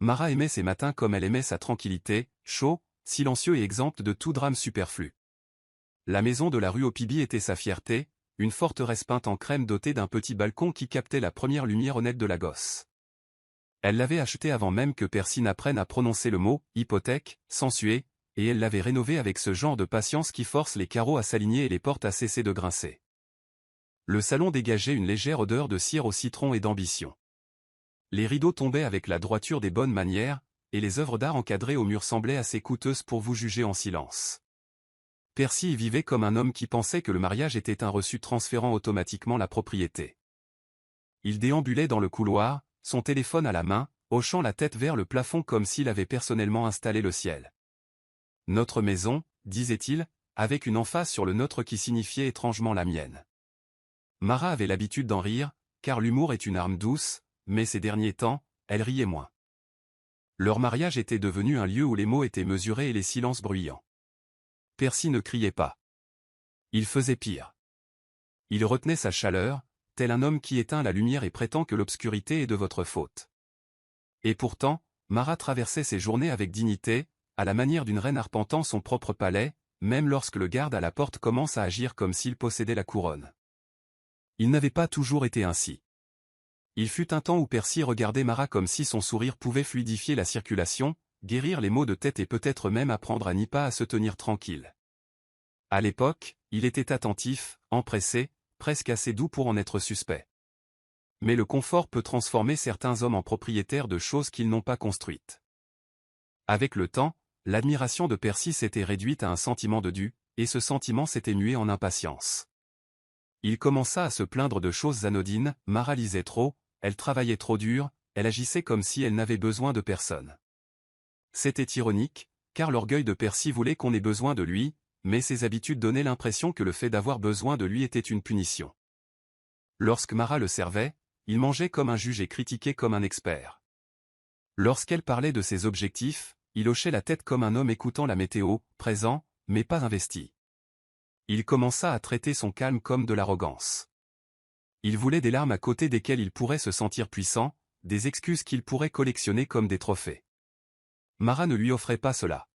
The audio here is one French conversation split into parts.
Mara aimait ces matins comme elle aimait sa tranquillité, chaud, silencieux et exempt de tout drame superflu. La maison de la rue Opibi était sa fierté, une forteresse peinte en crème dotée d'un petit balcon qui captait la première lumière honnête de la gosse. Elle l'avait achetée avant même que Percy n'apprenne à prononcer le mot « hypothèque » sans suer, et elle l'avait rénovée avec ce genre de patience qui force les carreaux à s'aligner et les portes à cesser de grincer. Le salon dégageait une légère odeur de cire au citron et d'ambition. Les rideaux tombaient avec la droiture des bonnes manières, et les œuvres d'art encadrées au mur semblaient assez coûteuses pour vous juger en silence. Percy y vivait comme un homme qui pensait que le mariage était un reçu transférant automatiquement la propriété. Il déambulait dans le couloir, son téléphone à la main, hochant la tête vers le plafond comme s'il avait personnellement installé le ciel. « Notre maison », disait-il, avec une emphase sur le nôtre qui signifiait étrangement la mienne. Mara avait l'habitude d'en rire, car l'humour est une arme douce, mais ces derniers temps, elle riait moins. Leur mariage était devenu un lieu où les mots étaient mesurés et les silences bruyants. Percy ne criait pas. Il faisait pire. Il retenait sa chaleur, tel un homme qui éteint la lumière et prétend que l'obscurité est de votre faute. Et pourtant, Mara traversait ses journées avec dignité, à la manière d'une reine arpentant son propre palais, même lorsque le garde à la porte commence à agir comme s'il possédait la couronne. Il n'avait pas toujours été ainsi. Il fut un temps où Percy regardait Mara comme si son sourire pouvait fluidifier la circulation, guérir les maux de tête et peut-être même apprendre à n'y pas à se tenir tranquille. À l'époque, il était attentif, empressé, presque assez doux pour en être suspect. Mais le confort peut transformer certains hommes en propriétaires de choses qu'ils n'ont pas construites. Avec le temps, l'admiration de Percy s'était réduite à un sentiment de dû, et ce sentiment s'était mué en impatience. Il commença à se plaindre de choses anodines, Mara lisait trop, elle travaillait trop dur, elle agissait comme si elle n'avait besoin de personne. C'était ironique, car l'orgueil de Percy voulait qu'on ait besoin de lui, mais ses habitudes donnaient l'impression que le fait d'avoir besoin de lui était une punition. Lorsque Mara le servait, il mangeait comme un juge et critiquait comme un expert. Lorsqu'elle parlait de ses objectifs, il hochait la tête comme un homme écoutant la météo, présent, mais pas investi. Il commença à traiter son calme comme de l'arrogance. Il voulait des larmes à côté desquelles il pourrait se sentir puissant, des excuses qu'il pourrait collectionner comme des trophées. Mara ne lui offrait pas cela.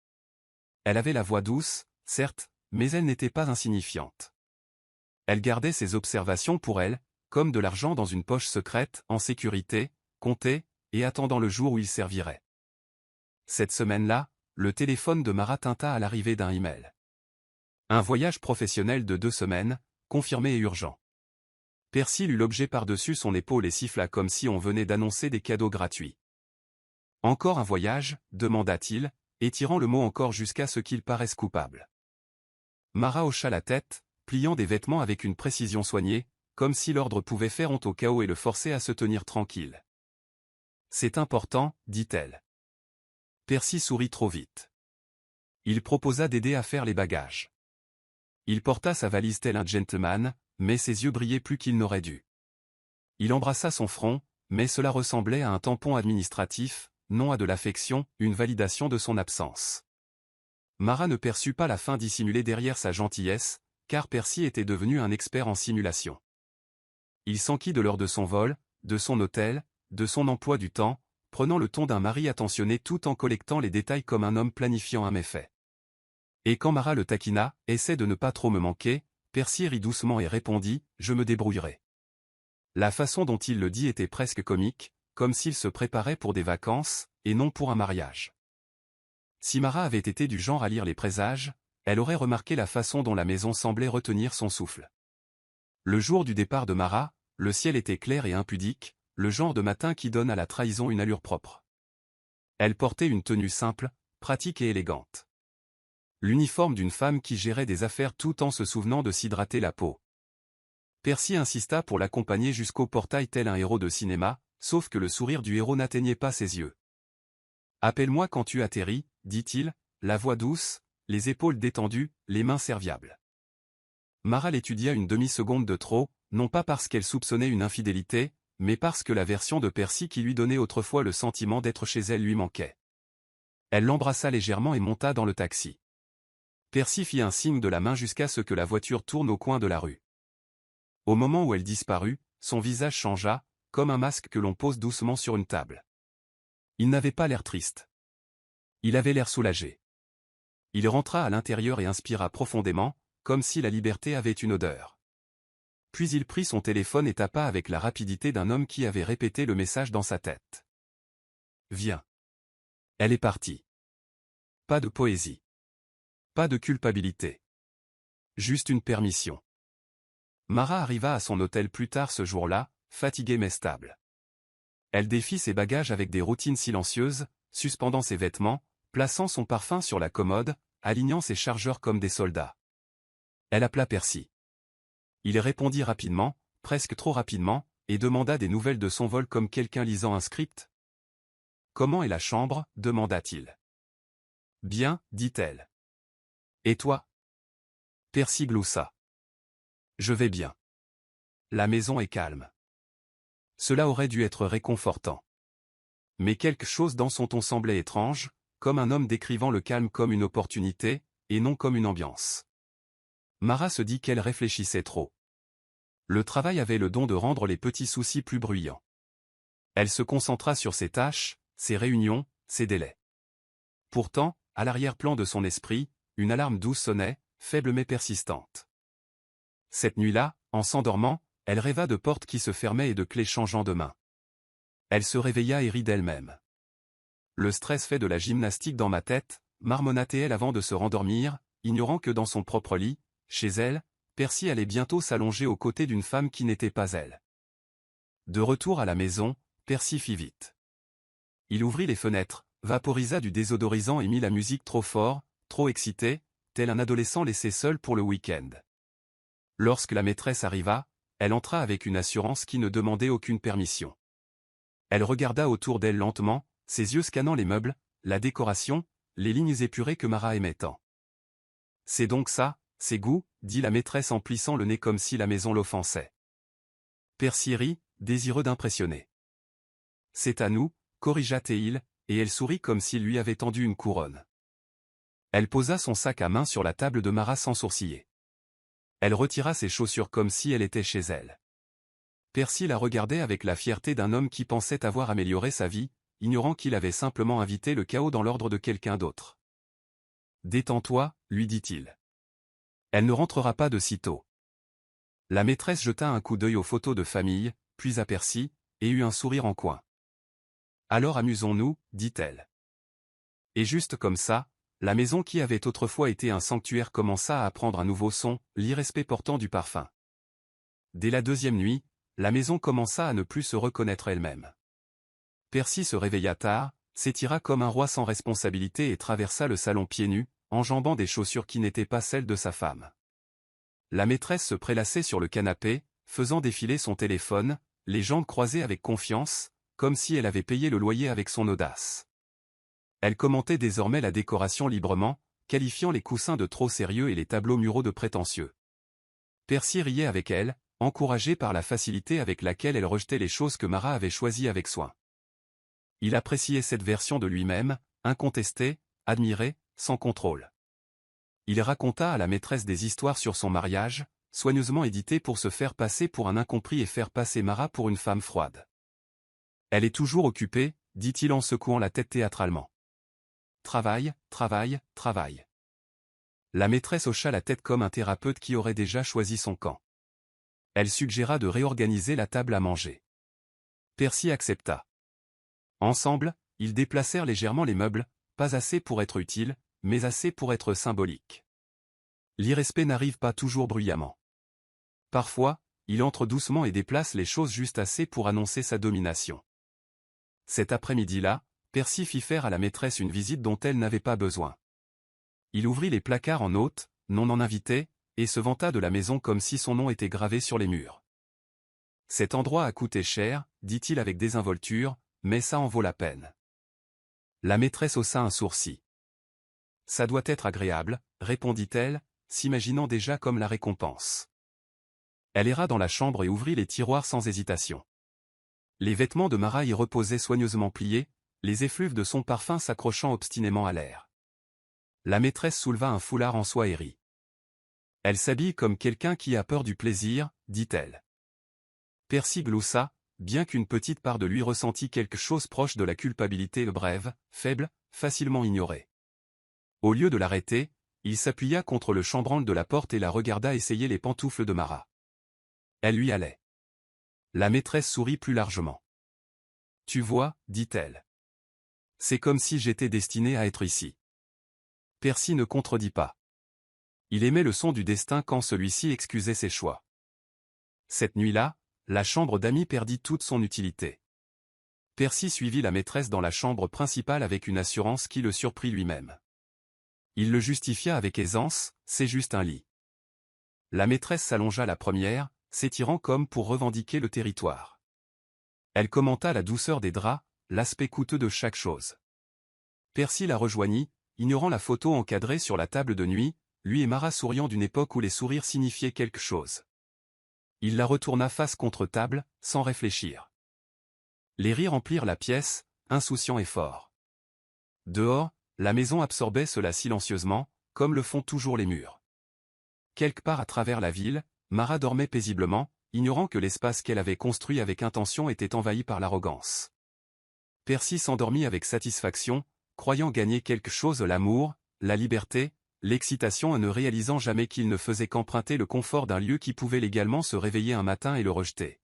Elle avait la voix douce, certes, mais elle n'était pas insignifiante. Elle gardait ses observations pour elle, comme de l'argent dans une poche secrète, en sécurité, comptée, et attendant le jour où il servirait. Cette semaine-là, le téléphone de Mara tinta à l'arrivée d'un email. Un voyage professionnel de 2 semaines, confirmé et urgent. Percy lut l'objet par-dessus son épaule et siffla comme si on venait d'annoncer des cadeaux gratuits. « Encore un voyage ?» demanda-t-il, étirant le mot encore jusqu'à ce qu'il paraisse coupable. Mara hocha la tête, pliant des vêtements avec une précision soignée, comme si l'ordre pouvait faire honte au chaos et le forcer à se tenir tranquille. « C'est important, dit-elle. Percy sourit trop vite. Il proposa d'aider à faire les bagages. Il porta sa valise tel un gentleman, mais ses yeux brillaient plus qu'il n'aurait dû. Il embrassa son front, mais cela ressemblait à un tampon administratif, non à de l'affection, une validation de son absence. Mara ne perçut pas la fin dissimulée derrière sa gentillesse, car Percy était devenu un expert en simulation. Il s'enquit de l'heure de son vol, de son hôtel, de son emploi du temps, prenant le ton d'un mari attentionné tout en collectant les détails comme un homme planifiant un méfait. Et quand Mara le taquina, « Essaie de ne pas trop me manquer », Percy rit doucement et répondit, « Je me débrouillerai ». La façon dont il le dit était presque comique, comme s'il se préparait pour des vacances, et non pour un mariage. Si Mara avait été du genre à lire les présages, elle aurait remarqué la façon dont la maison semblait retenir son souffle. Le jour du départ de Mara, le ciel était clair et impudique, le genre de matin qui donne à la trahison une allure propre. Elle portait une tenue simple, pratique et élégante. L'uniforme d'une femme qui gérait des affaires tout en se souvenant de s'hydrater la peau. Percy insista pour l'accompagner jusqu'au portail tel un héros de cinéma, sauf que le sourire du héros n'atteignait pas ses yeux. « Appelle-moi quand tu atterris », dit-il, la voix douce, les épaules détendues, les mains serviables. Mara l'étudia une demi-seconde de trop, non pas parce qu'elle soupçonnait une infidélité, mais parce que la version de Percy qui lui donnait autrefois le sentiment d'être chez elle lui manquait. Elle l'embrassa légèrement et monta dans le taxi. Percy fit un signe de la main jusqu'à ce que la voiture tourne au coin de la rue. Au moment où elle disparut, son visage changea, comme un masque que l'on pose doucement sur une table. Il n'avait pas l'air triste. Il avait l'air soulagé. Il rentra à l'intérieur et inspira profondément, comme si la liberté avait une odeur. Puis il prit son téléphone et tapa avec la rapidité d'un homme qui avait répété le message dans sa tête. Viens. Elle est partie. Pas de poésie. Pas de culpabilité. Juste une permission. Mara arriva à son hôtel plus tard ce jour-là, fatiguée mais stable. Elle défit ses bagages avec des routines silencieuses, suspendant ses vêtements, plaçant son parfum sur la commode, alignant ses chargeurs comme des soldats. Elle appela Percy. Il répondit rapidement, presque trop rapidement, et demanda des nouvelles de son vol comme quelqu'un lisant un script. « Comment est la chambre » demanda-t-il. « Bien, dit-elle. »« Et toi » Percy gloussa. « Je vais bien. La maison est calme. » Cela aurait dû être réconfortant. Mais quelque chose dans son ton semblait étrange, comme un homme décrivant le calme comme une opportunité, et non comme une ambiance. Mara se dit qu'elle réfléchissait trop. Le travail avait le don de rendre les petits soucis plus bruyants. Elle se concentra sur ses tâches, ses réunions, ses délais. Pourtant, à l'arrière-plan de son esprit, une alarme douce sonnait, faible mais persistante. Cette nuit-là, en s'endormant, elle rêva de portes qui se fermaient et de clés changeant de main. Elle se réveilla et rit d'elle-même. Le stress fait de la gymnastique dans ma tête, marmonna-t-elle avant de se rendormir, ignorant que dans son propre lit, chez elle, Percy allait bientôt s'allonger aux côtés d'une femme qui n'était pas elle. De retour à la maison, Percy fit vite. Il ouvrit les fenêtres, vaporisa du désodorisant et mit la musique trop fort, trop excité, tel un adolescent laissé seul pour le week-end. Lorsque la maîtresse arriva, elle entra avec une assurance qui ne demandait aucune permission. Elle regarda autour d'elle lentement, ses yeux scannant les meubles, la décoration, les lignes épurées que Mara aimait tant. « C'est donc ça, ses goûts » dit la maîtresse en plissant le nez comme si la maison l'offensait. Percy rit, désireux d'impressionner. « C'est à nous » corrigea Théil, et elle sourit comme s'il lui avait tendu une couronne. Elle posa son sac à main sur la table de Mara sans sourciller. Elle retira ses chaussures comme si elle était chez elle. Percy la regardait avec la fierté d'un homme qui pensait avoir amélioré sa vie, ignorant qu'il avait simplement invité le chaos dans l'ordre de quelqu'un d'autre. « Détends-toi, lui dit-il. Elle ne rentrera pas de sitôt. » La maîtresse jeta un coup d'œil aux photos de famille, puis à Percy, et eut un sourire en coin. « Alors amusons-nous, dit-elle. » Et juste comme ça, la maison qui avait autrefois été un sanctuaire commença à apprendre un nouveau son, l'irrespect portant du parfum. Dès la deuxième nuit, la maison commença à ne plus se reconnaître elle-même. Percy se réveilla tard, s'étira comme un roi sans responsabilité et traversa le salon pieds nus, enjambant des chaussures qui n'étaient pas celles de sa femme. La maîtresse se prélassait sur le canapé, faisant défiler son téléphone, les jambes croisées avec confiance, comme si elle avait payé le loyer avec son audace. Elle commentait désormais la décoration librement, qualifiant les coussins de trop sérieux et les tableaux muraux de prétentieux. Percy riait avec elle, encouragé par la facilité avec laquelle elle rejetait les choses que Mara avait choisies avec soin. Il appréciait cette version de lui-même, incontestée, admirée, sans contrôle. Il raconta à la maîtresse des histoires sur son mariage, soigneusement éditées pour se faire passer pour un incompris et faire passer Mara pour une femme froide. « Elle est toujours occupée » dit-il en secouant la tête théâtralement. « Travail, travail, travail. » La maîtresse hocha la tête comme un thérapeute qui aurait déjà choisi son camp. Elle suggéra de réorganiser la table à manger. Percy accepta. Ensemble, ils déplacèrent légèrement les meubles, pas assez pour être utiles, mais assez pour être symboliques. L'irrespect n'arrive pas toujours bruyamment. Parfois, il entre doucement et déplace les choses juste assez pour annoncer sa domination. Cet après-midi-là, Percy fit faire à la maîtresse une visite dont elle n'avait pas besoin. Il ouvrit les placards en hôte, non en invité, et se vanta de la maison comme si son nom était gravé sur les murs. « Cet endroit a coûté cher, dit-il avec désinvolture, mais ça en vaut la peine. » La maîtresse haussa un sourcil. « Ça doit être agréable, » répondit-elle, s'imaginant déjà comme la récompense. Elle erra dans la chambre et ouvrit les tiroirs sans hésitation. Les vêtements de Mara y reposaient soigneusement pliés, les effluves de son parfum s'accrochant obstinément à l'air. La maîtresse souleva un foulard en soie et rit. « Elle s'habille comme quelqu'un qui a peur du plaisir, dit-elle. » Percy gloussa, bien qu'une petite part de lui ressentit quelque chose proche de la culpabilité brève, faible, facilement ignorée. Au lieu de l'arrêter, il s'appuya contre le chambranle de la porte et la regarda essayer les pantoufles de Mara. Elle lui allait. La maîtresse sourit plus largement. « Tu vois, dit-elle. C'est comme si j'étais destinée à être ici. » Percy ne contredit pas. Il aimait le son du destin quand celui-ci excusait ses choix. Cette nuit-là, la chambre d'Amy perdit toute son utilité. Percy suivit la maîtresse dans la chambre principale avec une assurance qui le surprit lui-même. Il le justifia avec aisance, c'est juste un lit. La maîtresse s'allongea la première, s'étirant comme pour revendiquer le territoire. Elle commenta la douceur des draps, l'aspect coûteux de chaque chose. Percy la rejoignit, ignorant la photo encadrée sur la table de nuit, lui et Mara souriant d'une époque où les sourires signifiaient quelque chose. Il la retourna face contre table, sans réfléchir. Les rires emplirent la pièce, insouciants et forts. Dehors, la maison absorbait cela silencieusement, comme le font toujours les murs. Quelque part à travers la ville, Mara dormait paisiblement, ignorant que l'espace qu'elle avait construit avec intention était envahi par l'arrogance. Percy s'endormit avec satisfaction, croyant gagner quelque chose, l'amour, la liberté, l'excitation, et ne réalisant jamais qu'il ne faisait qu'emprunter le confort d'un lieu qui pouvait légalement se réveiller un matin et le rejeter.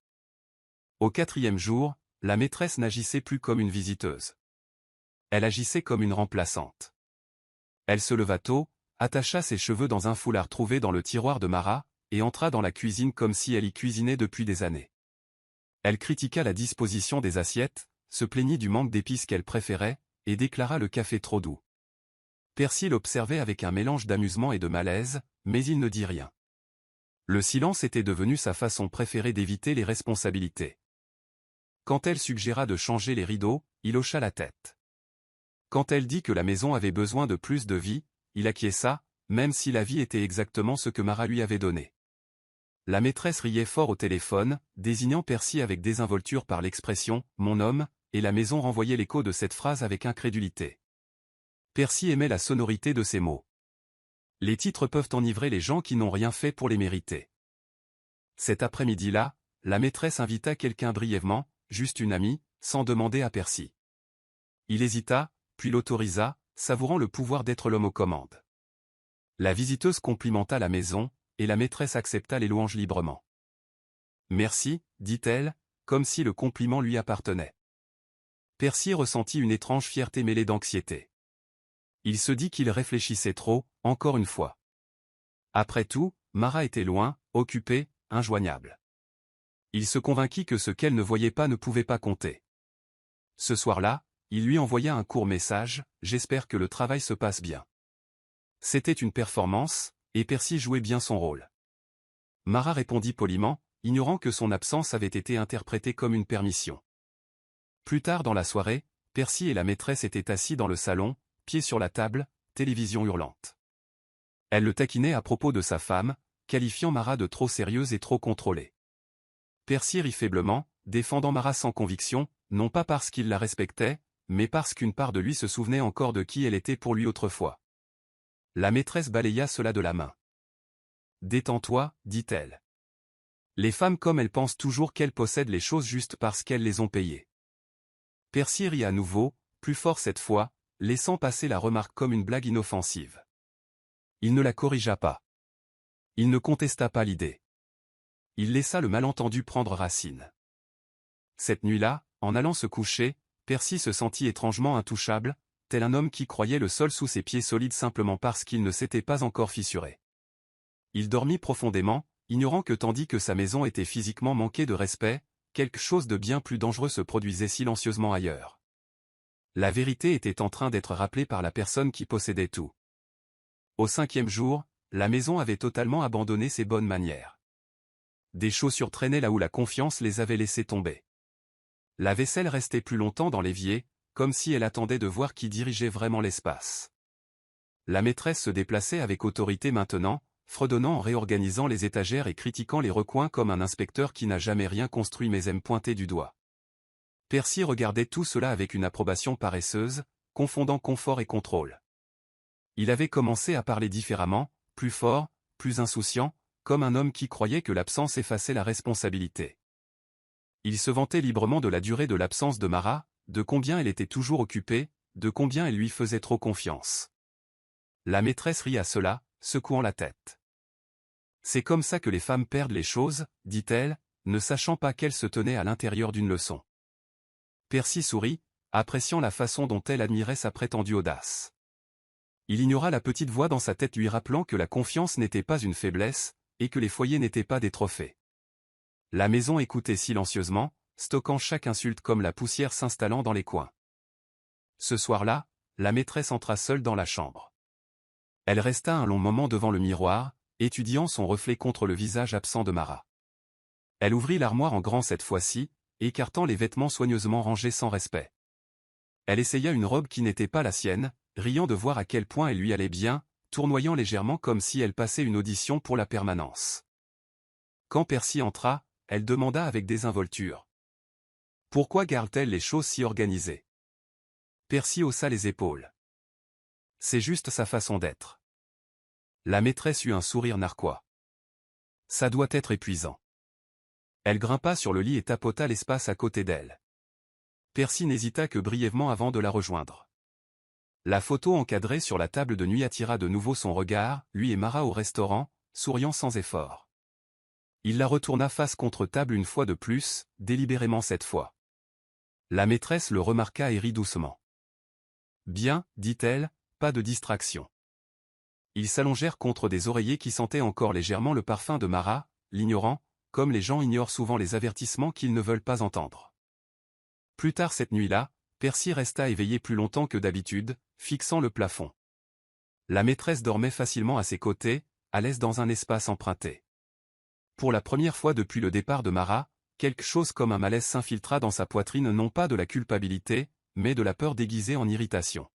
Au 4e jour, la maîtresse n'agissait plus comme une visiteuse. Elle agissait comme une remplaçante. Elle se leva tôt, attacha ses cheveux dans un foulard trouvé dans le tiroir de Mara, et entra dans la cuisine comme si elle y cuisinait depuis des années. Elle critiqua la disposition des assiettes, se plaignit du manque d'épices qu'elle préférait, et déclara le café trop doux. Percy l'observait avec un mélange d'amusement et de malaise, mais il ne dit rien. Le silence était devenu sa façon préférée d'éviter les responsabilités. Quand elle suggéra de changer les rideaux, il hocha la tête. Quand elle dit que la maison avait besoin de plus de vie, il acquiesça, même si la vie était exactement ce que Mara lui avait donné. La maîtresse riait fort au téléphone, désignant Percy avec désinvolture par l'expression « mon homme », et la maison renvoyait l'écho de cette phrase avec incrédulité. Percy aimait la sonorité de ces mots. Les titres peuvent enivrer les gens qui n'ont rien fait pour les mériter. Cet après-midi-là, la maîtresse invita quelqu'un brièvement, juste une amie, sans demander à Percy. Il hésita, puis l'autorisa, savourant le pouvoir d'être l'homme aux commandes. La visiteuse complimenta la maison, et la maîtresse accepta les louanges librement. « Merci, dit-elle, comme si le compliment lui appartenait. » Percy ressentit une étrange fierté mêlée d'anxiété. Il se dit qu'il réfléchissait trop, encore une fois. Après tout, Mara était loin, occupée, injoignable. Il se convainquit que ce qu'elle ne voyait pas ne pouvait pas compter. Ce soir-là, il lui envoya un court message, « J'espère que le travail se passe bien. » C'était une performance, et Percy jouait bien son rôle. Mara répondit poliment, ignorant que son absence avait été interprétée comme une permission. Plus tard dans la soirée, Percy et la maîtresse étaient assis dans le salon, pieds sur la table, télévision hurlante. Elle le taquinait à propos de sa femme, qualifiant Mara de trop sérieuse et trop contrôlée. Percy rit faiblement, défendant Mara sans conviction, non pas parce qu'il la respectait, mais parce qu'une part de lui se souvenait encore de qui elle était pour lui autrefois. La maîtresse balaya cela de la main. « Détends-toi, dit-elle. Les femmes comme elles pensent toujours qu'elles possèdent les choses juste parce qu'elles les ont payées. » Percy rit à nouveau, plus fort cette fois, laissant passer la remarque comme une blague inoffensive. Il ne la corrigea pas. Il ne contesta pas l'idée. Il laissa le malentendu prendre racine. Cette nuit-là, en allant se coucher, Percy se sentit étrangement intouchable, tel un homme qui croyait le sol sous ses pieds solides simplement parce qu'il ne s'était pas encore fissuré. Il dormit profondément, ignorant que tandis que sa maison était physiquement manquée de respect, quelque chose de bien plus dangereux se produisait silencieusement ailleurs. La vérité était en train d'être rappelée par la personne qui possédait tout. Au 5e jour, la maison avait totalement abandonné ses bonnes manières. Des chaussures traînaient là où la confiance les avait laissées tomber. La vaisselle restait plus longtemps dans l'évier, comme si elle attendait de voir qui dirigeait vraiment l'espace. La maîtresse se déplaçait avec autorité maintenant, fredonnant en réorganisant les étagères et critiquant les recoins comme un inspecteur qui n'a jamais rien construit mais aime pointer du doigt. Percy regardait tout cela avec une approbation paresseuse, confondant confort et contrôle. Il avait commencé à parler différemment, plus fort, plus insouciant, comme un homme qui croyait que l'absence effaçait la responsabilité. Il se vantait librement de la durée de l'absence de Mara, de combien elle était toujours occupée, de combien elle lui faisait trop confiance. La maîtresse rit à cela, secouant la tête. C'est comme ça que les femmes perdent les choses, dit-elle, ne sachant pas qu'elle se tenait à l'intérieur d'une leçon. Percy sourit, appréciant la façon dont elle admirait sa prétendue audace. Il ignora la petite voix dans sa tête lui rappelant que la confiance n'était pas une faiblesse, et que les foyers n'étaient pas des trophées. La maison écoutait silencieusement, stockant chaque insulte comme la poussière s'installant dans les coins. Ce soir-là, la maîtresse entra seule dans la chambre. Elle resta un long moment devant le miroir, étudiant son reflet contre le visage absent de Mara. Elle ouvrit l'armoire en grand cette fois-ci, écartant les vêtements soigneusement rangés sans respect. Elle essaya une robe qui n'était pas la sienne, riant de voir à quel point elle lui allait bien, tournoyant légèrement comme si elle passait une audition pour la permanence. Quand Percy entra, elle demanda avec désinvolture. « Pourquoi garde-t-elle les choses si organisées ?» Percy haussa les épaules. « C'est juste sa façon d'être. » La maîtresse eut un sourire narquois. « Ça doit être épuisant. » Elle grimpa sur le lit et tapota l'espace à côté d'elle. Percy n'hésita que brièvement avant de la rejoindre. La photo encadrée sur la table de nuit attira de nouveau son regard, lui et Mara au restaurant, souriant sans effort. Il la retourna face contre table une fois de plus, délibérément cette fois. La maîtresse le remarqua et rit doucement. « Bien, dit-elle, pas de distraction. » Ils s'allongèrent contre des oreillers qui sentaient encore légèrement le parfum de Mara, l'ignorant, comme les gens ignorent souvent les avertissements qu'ils ne veulent pas entendre. Plus tard cette nuit-là, Percy resta éveillé plus longtemps que d'habitude, fixant le plafond. La maîtresse dormait facilement à ses côtés, à l'aise dans un espace emprunté. Pour la première fois depuis le départ de Mara, quelque chose comme un malaise s'infiltra dans sa poitrine, non pas de la culpabilité, mais de la peur déguisée en irritation.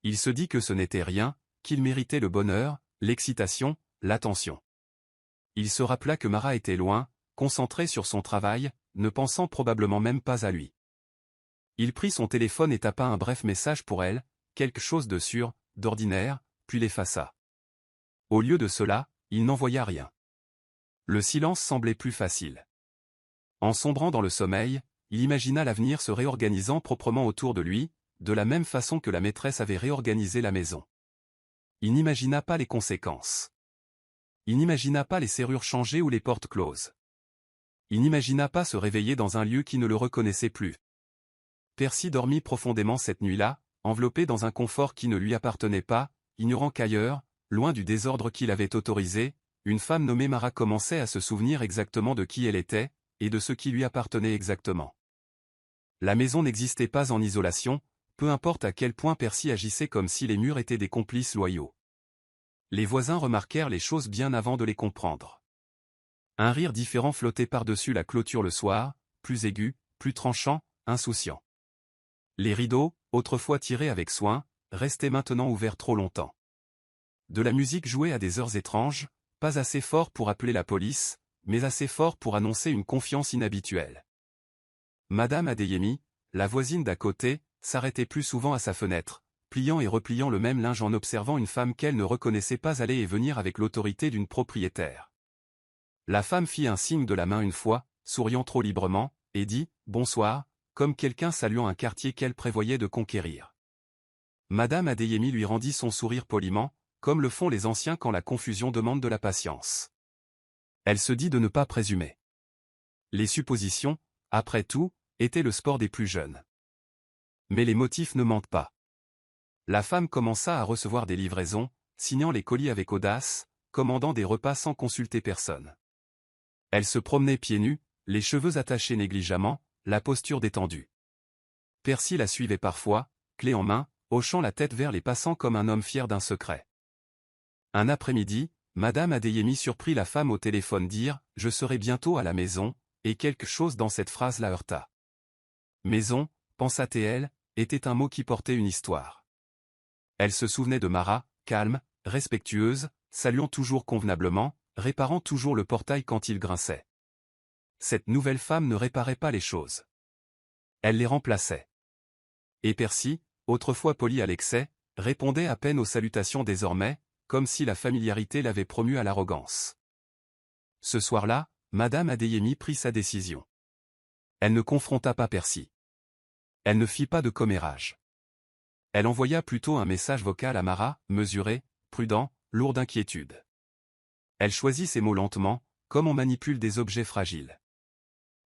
Il se dit que ce n'était rien, qu'il méritait le bonheur, l'excitation, l'attention. Il se rappela que Mara était loin, concentrée sur son travail, ne pensant probablement même pas à lui. Il prit son téléphone et tapa un bref message pour elle, quelque chose de sûr, d'ordinaire, puis l'effaça. Au lieu de cela, il n'envoya rien. Le silence semblait plus facile. En sombrant dans le sommeil, il imagina l'avenir se réorganisant proprement autour de lui, de la même façon que la maîtresse avait réorganisé la maison. Il n'imagina pas les conséquences. Il n'imagina pas les serrures changées ou les portes closes. Il n'imagina pas se réveiller dans un lieu qui ne le reconnaissait plus. Percy dormit profondément cette nuit-là, enveloppé dans un confort qui ne lui appartenait pas, ignorant qu'ailleurs, loin du désordre qu'il avait autorisé, une femme nommée Mara commençait à se souvenir exactement de qui elle était, et de ce qui lui appartenait exactement. La maison n'existait pas en isolation, peu importe à quel point Percy agissait comme si les murs étaient des complices loyaux. Les voisins remarquèrent les choses bien avant de les comprendre. Un rire différent flottait par-dessus la clôture le soir, plus aigu, plus tranchant, insouciant. Les rideaux, autrefois tirés avec soin, restaient maintenant ouverts trop longtemps. De la musique jouée à des heures étranges, pas assez fort pour appeler la police, mais assez fort pour annoncer une confiance inhabituelle. Madame Adeyemi, la voisine d'à côté, s'arrêtait plus souvent à sa fenêtre, pliant et repliant le même linge en observant une femme qu'elle ne reconnaissait pas aller et venir avec l'autorité d'une propriétaire. La femme fit un signe de la main une fois, souriant trop librement, et dit « Bonsoir », comme quelqu'un saluant un quartier qu'elle prévoyait de conquérir. Madame Adeyemi lui rendit son sourire poliment, comme le font les anciens quand la confusion demande de la patience. Elle se dit de ne pas présumer. Les suppositions, après tout, étaient le sport des plus jeunes. Mais les motifs ne mentent pas. La femme commença à recevoir des livraisons, signant les colis avec audace, commandant des repas sans consulter personne. Elle se promenait pieds nus, les cheveux attachés négligemment, la posture détendue. Percy la suivait parfois, clé en main, hochant la tête vers les passants comme un homme fier d'un secret. Un après-midi, Madame Adeyemi surprit la femme au téléphone dire « Je serai bientôt à la maison », et quelque chose dans cette phrase la heurta. Maison, pensa-t-elle, était un mot qui portait une histoire. Elle se souvenait de Mara, calme, respectueuse, saluant toujours convenablement, réparant toujours le portail quand il grinçait. Cette nouvelle femme ne réparait pas les choses. Elle les remplaçait. Et Percy, autrefois poli à l'excès, répondait à peine aux salutations désormais, comme si la familiarité l'avait promu à l'arrogance. Ce soir-là, Madame Adeyemi prit sa décision. Elle ne confronta pas Percy. Elle ne fit pas de commérage. Elle envoya plutôt un message vocal à Marat, mesuré, prudent, lourd d'inquiétude. Elle choisit ses mots lentement, comme on manipule des objets fragiles.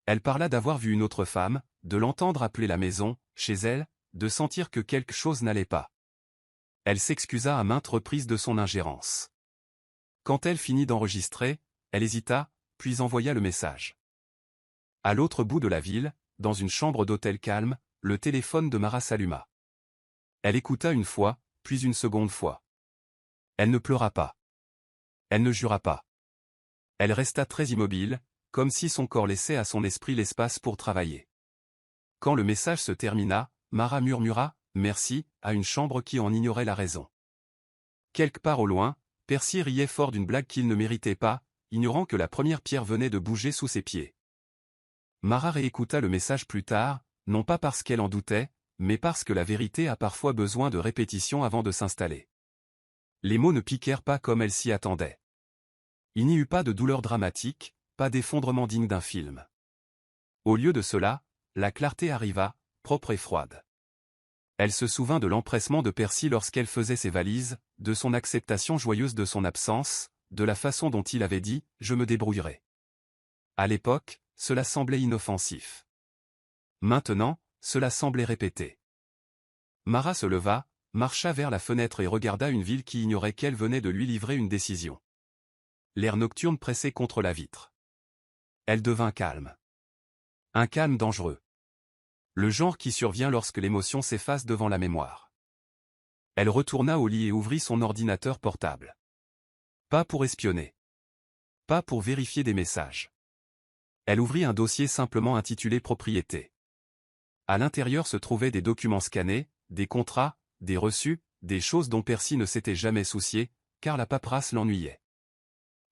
Elle parla d'avoir vu une autre femme, de l'entendre appeler la maison, chez elle, de sentir que quelque chose n'allait pas. Elle s'excusa à maintes reprises de son ingérence. Quand elle finit d'enregistrer, elle hésita, puis envoya le message. À l'autre bout de la ville, dans une chambre d'hôtel calme, le téléphone de Marat s'alluma. Elle écouta une fois, puis une seconde fois. Elle ne pleura pas. Elle ne jura pas. Elle resta très immobile, comme si son corps laissait à son esprit l'espace pour travailler. Quand le message se termina, Marat murmura « Merci » à une chambre qui en ignorait la raison. Quelque part au loin, Percy riait fort d'une blague qu'il ne méritait pas, ignorant que la première pierre venait de bouger sous ses pieds. Marat réécouta le message plus tard, non pas parce qu'elle en doutait, mais parce que la vérité a parfois besoin de répétition avant de s'installer. Les mots ne piquèrent pas comme elle s'y attendait. Il n'y eut pas de douleur dramatique, pas d'effondrement digne d'un film. Au lieu de cela, la clarté arriva, propre et froide. Elle se souvint de l'empressement de Percy lorsqu'elle faisait ses valises, de son acceptation joyeuse de son absence, de la façon dont il avait dit « je me débrouillerai ». À l'époque, cela semblait inoffensif. Maintenant, cela semblait répété. Marat se leva, marcha vers la fenêtre et regarda une ville qui ignorait qu'elle venait de lui livrer une décision. L'air nocturne pressait contre la vitre. Elle devint calme. Un calme dangereux. Le genre qui survient lorsque l'émotion s'efface devant la mémoire. Elle retourna au lit et ouvrit son ordinateur portable. Pas pour espionner. Pas pour vérifier des messages. Elle ouvrit un dossier simplement intitulé « Propriété ». À l'intérieur se trouvaient des documents scannés, des contrats, des reçus, des choses dont Percy ne s'était jamais soucié, car la paperasse l'ennuyait.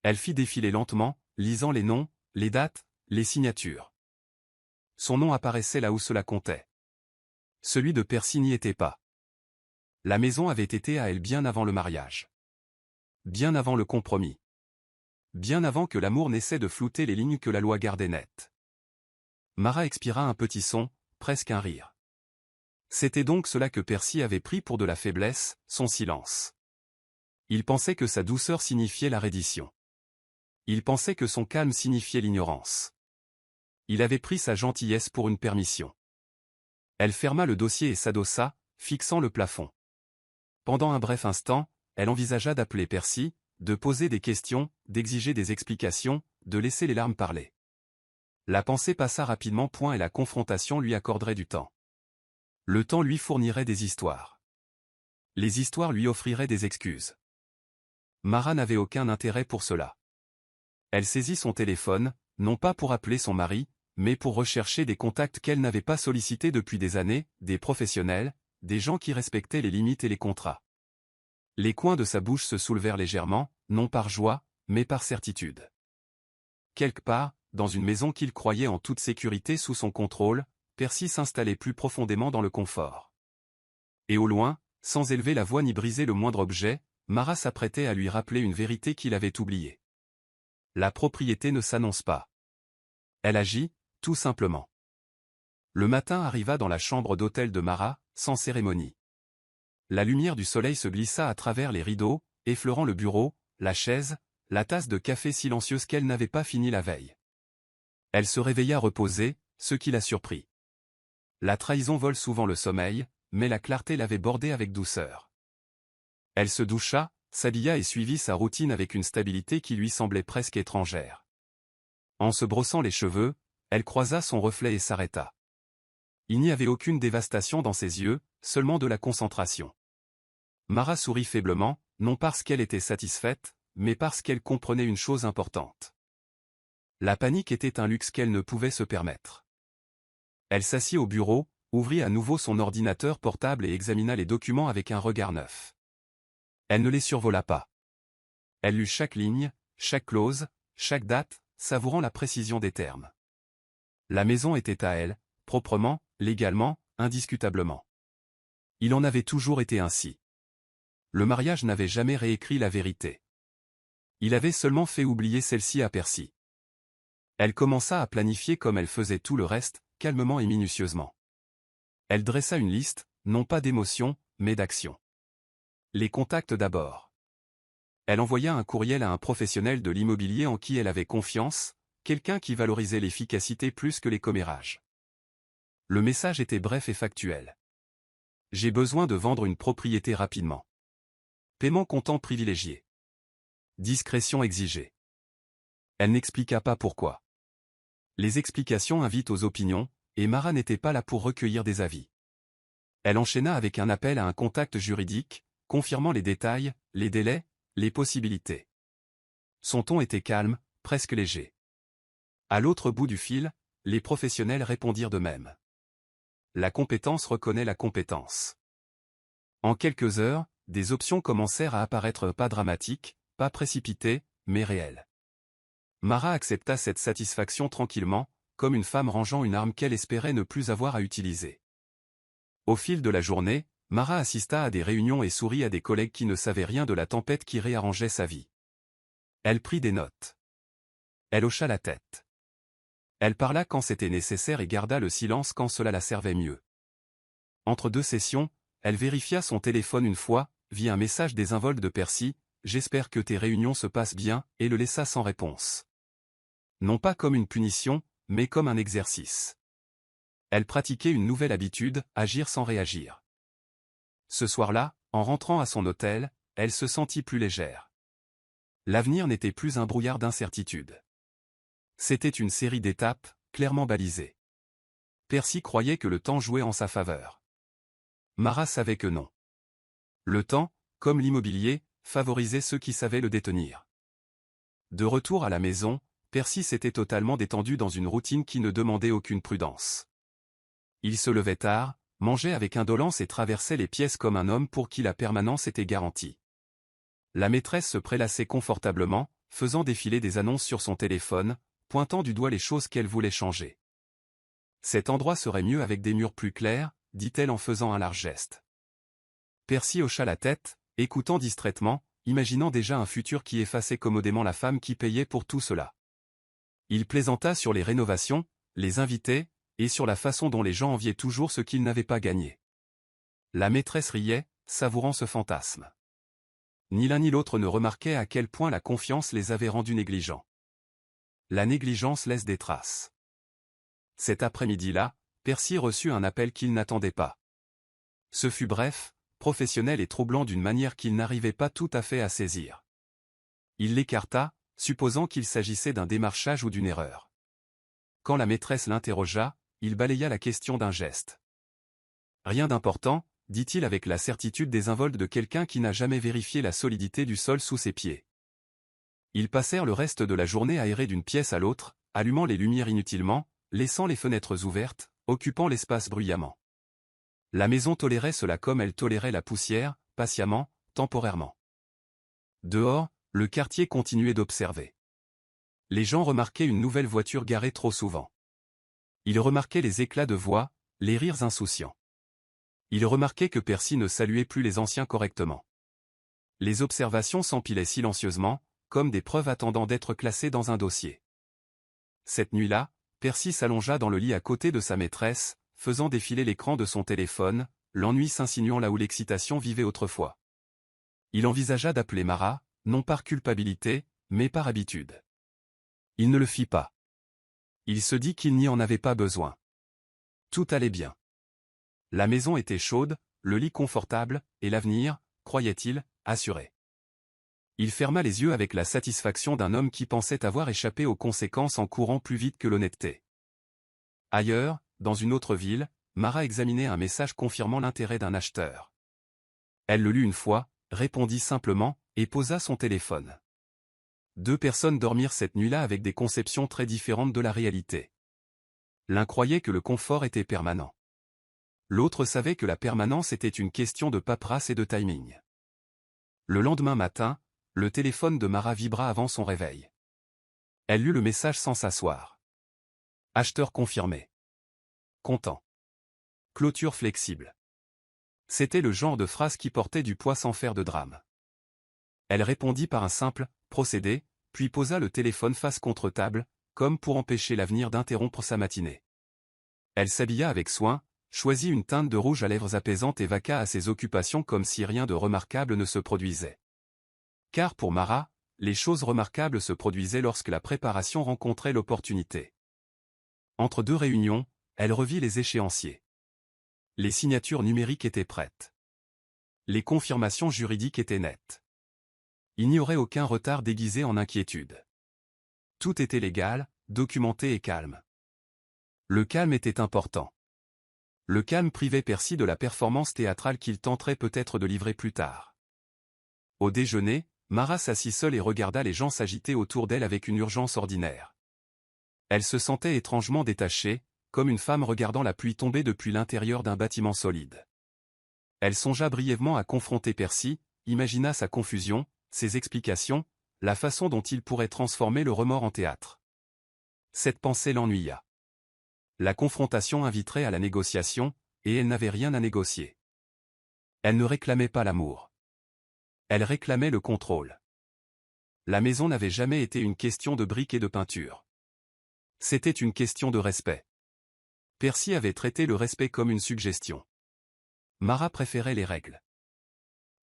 Elle fit défiler lentement, lisant les noms, les dates, les signatures. Son nom apparaissait là où cela comptait. Celui de Percy n'y était pas. La maison avait été à elle bien avant le mariage. Bien avant le compromis. Bien avant que l'amour n'essaie de flouter les lignes que la loi gardait nettes. Marat expira un petit son, presque un rire. C'était donc cela que Percy avait pris pour de la faiblesse, son silence. Il pensait que sa douceur signifiait la reddition. Il pensait que son calme signifiait l'ignorance. Il avait pris sa gentillesse pour une permission. Elle ferma le dossier et s'adossa, fixant le plafond. Pendant un bref instant, elle envisagea d'appeler Percy, de poser des questions, d'exiger des explications, de laisser les larmes parler. La pensée passa rapidement point et la confrontation lui accorderait du temps. Le temps lui fournirait des histoires. Les histoires lui offriraient des excuses. Marat n'avait aucun intérêt pour cela. Elle saisit son téléphone, non pas pour appeler son mari, mais pour rechercher des contacts qu'elle n'avait pas sollicités depuis des années, des professionnels, des gens qui respectaient les limites et les contrats. Les coins de sa bouche se soulevèrent légèrement, non par joie, mais par certitude. Quelque part, dans une maison qu'il croyait en toute sécurité sous son contrôle, Percy s'installait plus profondément dans le confort. Et au loin, sans élever la voix ni briser le moindre objet, Marat s'apprêtait à lui rappeler une vérité qu'il avait oubliée. La propriété ne s'annonce pas. Elle agit, tout simplement. Le matin arriva dans la chambre d'hôtel de Marat, sans cérémonie. La lumière du soleil se glissa à travers les rideaux, effleurant le bureau, la chaise, la tasse de café silencieuse qu'elle n'avait pas finie la veille. Elle se réveilla reposée, ce qui la surprit. La trahison vole souvent le sommeil, mais la clarté l'avait bordée avec douceur. Elle se doucha, s'habilla et suivit sa routine avec une stabilité qui lui semblait presque étrangère. En se brossant les cheveux, elle croisa son reflet et s'arrêta. Il n'y avait aucune dévastation dans ses yeux, seulement de la concentration. Marat sourit faiblement, non parce qu'elle était satisfaite, mais parce qu'elle comprenait une chose importante. La panique était un luxe qu'elle ne pouvait se permettre. Elle s'assit au bureau, ouvrit à nouveau son ordinateur portable et examina les documents avec un regard neuf. Elle ne les survola pas. Elle lut chaque ligne, chaque clause, chaque date, savourant la précision des termes. La maison était à elle, proprement, légalement, indiscutablement. Il en avait toujours été ainsi. Le mariage n'avait jamais réécrit la vérité. Il avait seulement fait oublier celle-ci à Percy. Elle commença à planifier comme elle faisait tout le reste, calmement et minutieusement. Elle dressa une liste, non pas d'émotions, mais d'actions. Les contacts d'abord. Elle envoya un courriel à un professionnel de l'immobilier en qui elle avait confiance, quelqu'un qui valorisait l'efficacité plus que les commérages. Le message était bref et factuel. J'ai besoin de vendre une propriété rapidement. Paiement comptant privilégié. Discrétion exigée. Elle n'expliqua pas pourquoi. Les explications invitent aux opinions, et Mara n'était pas là pour recueillir des avis. Elle enchaîna avec un appel à un contact juridique, confirmant les détails, les délais, les possibilités. Son ton était calme, presque léger. À l'autre bout du fil, les professionnels répondirent de même. La compétence reconnaît la compétence. En quelques heures, des options commencèrent à apparaître, pas dramatiques, pas précipitées, mais réelles. Mara accepta cette satisfaction tranquillement, comme une femme rangeant une arme qu'elle espérait ne plus avoir à utiliser. Au fil de la journée, Mara assista à des réunions et sourit à des collègues qui ne savaient rien de la tempête qui réarrangeait sa vie. Elle prit des notes. Elle hocha la tête. Elle parla quand c'était nécessaire et garda le silence quand cela la servait mieux. Entre deux sessions, elle vérifia son téléphone une fois, vit un message désinvolte de Percy, « J'espère que tes réunions se passent bien », et le laissa sans réponse. Non pas comme une punition, mais comme un exercice. Elle pratiquait une nouvelle habitude, agir sans réagir. Ce soir-là, en rentrant à son hôtel, elle se sentit plus légère. L'avenir n'était plus un brouillard d'incertitude. C'était une série d'étapes, clairement balisées. Percy croyait que le temps jouait en sa faveur. Mara savait que non. Le temps, comme l'immobilier, favorisait ceux qui savaient le détenir. De retour à la maison, Percy s'était totalement détendu dans une routine qui ne demandait aucune prudence. Il se levait tard, mangeait avec indolence et traversait les pièces comme un homme pour qui la permanence était garantie. La maîtresse se prélassait confortablement, faisant défiler des annonces sur son téléphone, pointant du doigt les choses qu'elle voulait changer. Cet endroit serait mieux avec des murs plus clairs, dit-elle en faisant un large geste. Percy hocha la tête, écoutant distraitement, imaginant déjà un futur qui effaçait commodément la femme qui payait pour tout cela. Il plaisanta sur les rénovations, les invités, et sur la façon dont les gens enviaient toujours ce qu'ils n'avaient pas gagné. La maîtresse riait, savourant ce fantasme. Ni l'un ni l'autre ne remarquait à quel point la confiance les avait rendus négligents. La négligence laisse des traces. Cet après-midi-là, Percy reçut un appel qu'il n'attendait pas. Ce fut bref, professionnel et troublant d'une manière qu'il n'arrivait pas tout à fait à saisir. Il l'écarta, supposant qu'il s'agissait d'un démarchage ou d'une erreur. Quand la maîtresse l'interrogea, il balaya la question d'un geste. Rien d'important, dit-il avec la certitude désinvolte de quelqu'un qui n'a jamais vérifié la solidité du sol sous ses pieds. Ils passèrent le reste de la journée à errer d'une pièce à l'autre, allumant les lumières inutilement, laissant les fenêtres ouvertes, occupant l'espace bruyamment. La maison tolérait cela comme elle tolérait la poussière, patiemment, temporairement. Dehors, le quartier continuait d'observer. Les gens remarquaient une nouvelle voiture garée trop souvent. Ils remarquaient les éclats de voix, les rires insouciants. Ils remarquaient que Percy ne saluait plus les anciens correctement. Les observations s'empilaient silencieusement, comme des preuves attendant d'être classées dans un dossier. Cette nuit-là, Percy s'allongea dans le lit à côté de sa maîtresse, faisant défiler l'écran de son téléphone, l'ennui s'insinuant là où l'excitation vivait autrefois. Il envisagea d'appeler Mara, non par culpabilité, mais par habitude. Il ne le fit pas. Il se dit qu'il n'y en avait pas besoin. Tout allait bien. La maison était chaude, le lit confortable, et l'avenir, croyait-il, assuré. Il ferma les yeux avec la satisfaction d'un homme qui pensait avoir échappé aux conséquences en courant plus vite que l'honnêteté. Ailleurs, dans une autre ville, Mara examinait un message confirmant l'intérêt d'un acheteur. Elle le lut une fois, répondit simplement, et posa son téléphone. Deux personnes dormirent cette nuit-là avec des conceptions très différentes de la réalité. L'un croyait que le confort était permanent. L'autre savait que la permanence était une question de paperasse et de timing. Le lendemain matin, le téléphone de Mara vibra avant son réveil. Elle lut le message sans s'asseoir. Acheteur confirmé. Content. Clôture flexible. C'était le genre de phrase qui portait du poids sans faire de drame. Elle répondit par un simple « procédé », puis posa le téléphone face contre table, comme pour empêcher l'avenir d'interrompre sa matinée. Elle s'habilla avec soin, choisit une teinte de rouge à lèvres apaisante et vaqua à ses occupations comme si rien de remarquable ne se produisait. Car pour Mara, les choses remarquables se produisaient lorsque la préparation rencontrait l'opportunité. Entre deux réunions, elle revit les échéanciers. Les signatures numériques étaient prêtes. Les confirmations juridiques étaient nettes. Il n'y aurait aucun retard déguisé en inquiétude. Tout était légal, documenté et calme. Le calme était important. Le calme privait Percy de la performance théâtrale qu'il tenterait peut-être de livrer plus tard. Au déjeuner, Mara s'assit seule et regarda les gens s'agiter autour d'elle avec une urgence ordinaire. Elle se sentait étrangement détachée, comme une femme regardant la pluie tomber depuis l'intérieur d'un bâtiment solide. Elle songea brièvement à confronter Percy, imagina sa confusion, ses explications, la façon dont il pourrait transformer le remords en théâtre. Cette pensée l'ennuya. La confrontation inviterait à la négociation, et elle n'avait rien à négocier. Elle ne réclamait pas l'amour. Elle réclamait le contrôle. La maison n'avait jamais été une question de briques et de peinture. C'était une question de respect. Percy avait traité le respect comme une suggestion. Mara préférait les règles.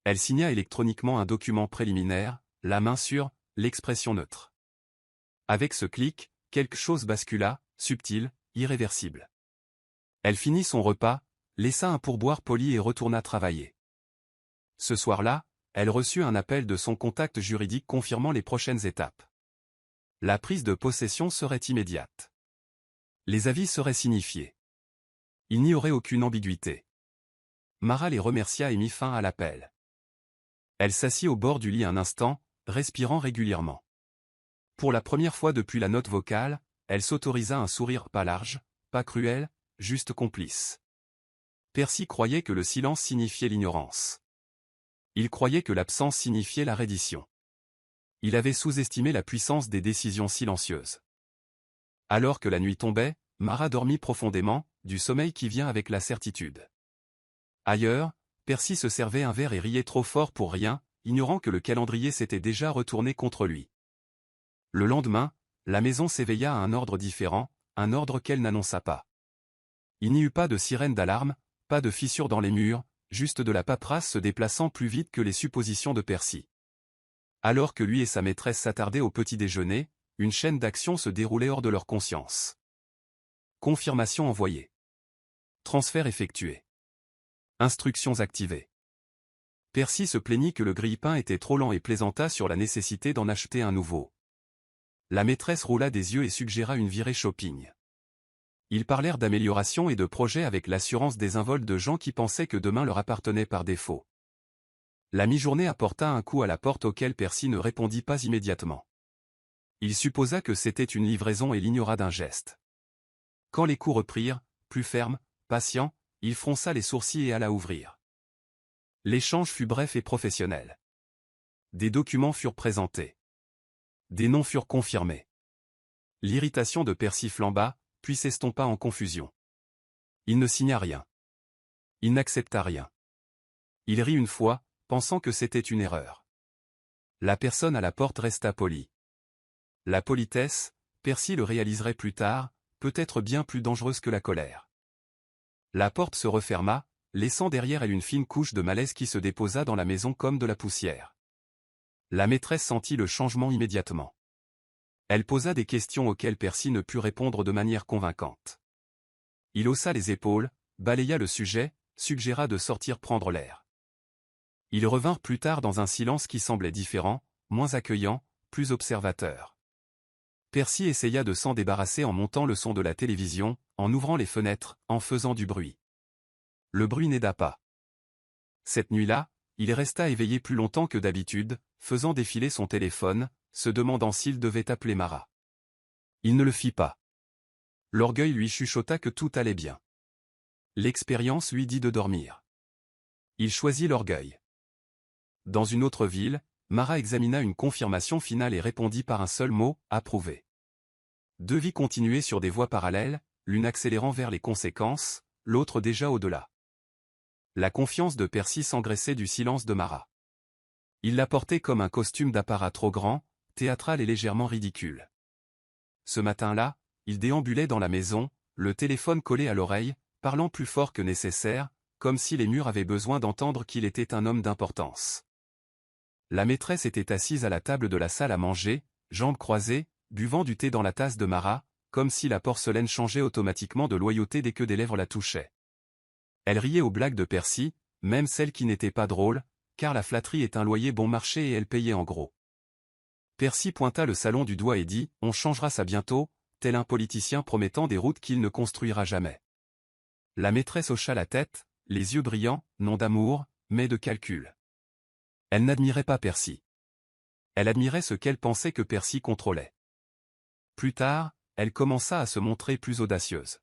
Elle signa électroniquement un document préliminaire, la main sur l'expression neutre. Avec ce clic, quelque chose bascula, subtil, irréversible. Elle finit son repas, laissa un pourboire poli et retourna travailler. Ce soir-là, elle reçut un appel de son contact juridique confirmant les prochaines étapes. La prise de possession serait immédiate. Les avis seraient signifiés. Il n'y aurait aucune ambiguïté. Mara les remercia et mit fin à l'appel. Elle s'assit au bord du lit un instant, respirant régulièrement. Pour la première fois depuis la note vocale, elle s'autorisa un sourire pas large, pas cruel, juste complice. Percy croyait que le silence signifiait l'ignorance. Il croyait que l'absence signifiait la reddition. Il avait sous-estimé la puissance des décisions silencieuses. Alors que la nuit tombait, Mara dormit profondément, du sommeil qui vient avec la certitude. Ailleurs, Percy se servait un verre et riait trop fort pour rien, ignorant que le calendrier s'était déjà retourné contre lui. Le lendemain, la maison s'éveilla à un ordre différent, un ordre qu'elle n'annonça pas. Il n'y eut pas de sirène d'alarme, pas de fissure dans les murs, juste de la paperasse se déplaçant plus vite que les suppositions de Percy. Alors que lui et sa maîtresse s'attardaient au petit déjeuner, une chaîne d'actions se déroulait hors de leur conscience. Confirmation envoyée. Transfert effectué. Instructions activées. Percy se plaignit que le grille-pain était trop lent et plaisanta sur la nécessité d'en acheter un nouveau. La maîtresse roula des yeux et suggéra une virée shopping. Ils parlèrent d'amélioration et de projets avec l'assurance désinvolte de gens qui pensaient que demain leur appartenait par défaut. La mi-journée apporta un coup à la porte auquel Percy ne répondit pas immédiatement. Il supposa que c'était une livraison et l'ignora d'un geste. Quand les coups reprirent, plus fermes, patients, il fronça les sourcils et alla ouvrir. L'échange fut bref et professionnel. Des documents furent présentés. Des noms furent confirmés. L'irritation de Percy flamba, puis s'estompa en confusion. Il ne signa rien. Il n'accepta rien. Il rit une fois, pensant que c'était une erreur. La personne à la porte resta polie. La politesse, Percy le réaliserait plus tard, peut être bien plus dangereuse que la colère. La porte se referma, laissant derrière elle une fine couche de malaise qui se déposa dans la maison comme de la poussière. La maîtresse sentit le changement immédiatement. Elle posa des questions auxquelles Percy ne put répondre de manière convaincante. Il haussa les épaules, balaya le sujet, suggéra de sortir prendre l'air. Ils revinrent plus tard dans un silence qui semblait différent, moins accueillant, plus observateur. Percy essaya de s'en débarrasser en montant le son de la télévision, en ouvrant les fenêtres, en faisant du bruit. Le bruit n'aida pas. Cette nuit-là, il resta éveillé plus longtemps que d'habitude, faisant défiler son téléphone, se demandant s'il devait appeler Mara. Il ne le fit pas. L'orgueil lui chuchota que tout allait bien. L'expérience lui dit de dormir. Il choisit l'orgueil. Dans une autre ville, Mara examina une confirmation finale et répondit par un seul mot, approuvé. Deux vies continuaient sur des voies parallèles, l'une accélérant vers les conséquences, l'autre déjà au-delà. La confiance de Percy s'engraissait du silence de Mara. Il la portait comme un costume d'apparat trop grand, théâtral et légèrement ridicule. Ce matin-là, il déambulait dans la maison, le téléphone collé à l'oreille, parlant plus fort que nécessaire, comme si les murs avaient besoin d'entendre qu'il était un homme d'importance. La maîtresse était assise à la table de la salle à manger, jambes croisées, buvant du thé dans la tasse de Mara, comme si la porcelaine changeait automatiquement de loyauté dès que des lèvres la touchaient. Elle riait aux blagues de Percy, même celles qui n'étaient pas drôles, car la flatterie est un loyer bon marché et elle payait en gros. Percy pointa le salon du doigt et dit « On changera ça bientôt », tel un politicien promettant des routes qu'il ne construira jamais. La maîtresse hocha la tête, les yeux brillants, non d'amour, mais de calcul. Elle n'admirait pas Percy. Elle admirait ce qu'elle pensait que Percy contrôlait. Plus tard, elle commença à se montrer plus audacieuse.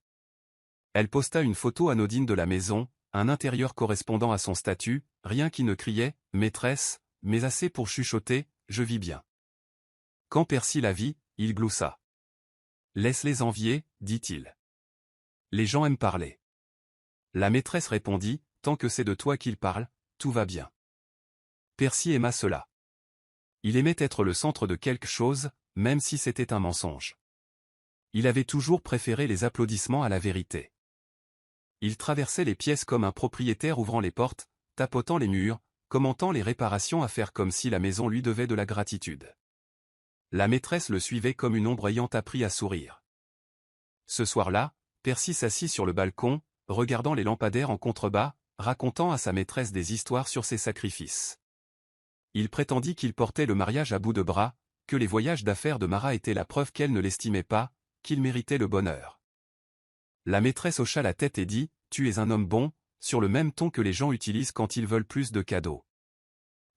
Elle posta une photo anodine de la maison, un intérieur correspondant à son statut, rien qui ne criait « maîtresse », mais assez pour chuchoter « je vis bien ». Quand Percy la vit, il gloussa. « Laisse-les envier », dit-il. « Les gens aiment parler. » La maîtresse répondit « Tant que c'est de toi qu'ils parlent, tout va bien. » Percy aima cela. Il aimait être le centre de quelque chose, même si c'était un mensonge. Il avait toujours préféré les applaudissements à la vérité. Il traversait les pièces comme un propriétaire ouvrant les portes, tapotant les murs, commentant les réparations à faire comme si la maison lui devait de la gratitude. La maîtresse le suivait comme une ombre ayant appris à sourire. Ce soir-là, Percy s'assit sur le balcon, regardant les lampadaires en contrebas, racontant à sa maîtresse des histoires sur ses sacrifices. Il prétendit qu'il portait le mariage à bout de bras, que les voyages d'affaires de Mara étaient la preuve qu'elle ne l'estimait pas, qu'il méritait le bonheur. La maîtresse hocha la tête et dit « Tu es un homme bon », sur le même ton que les gens utilisent quand ils veulent plus de cadeaux.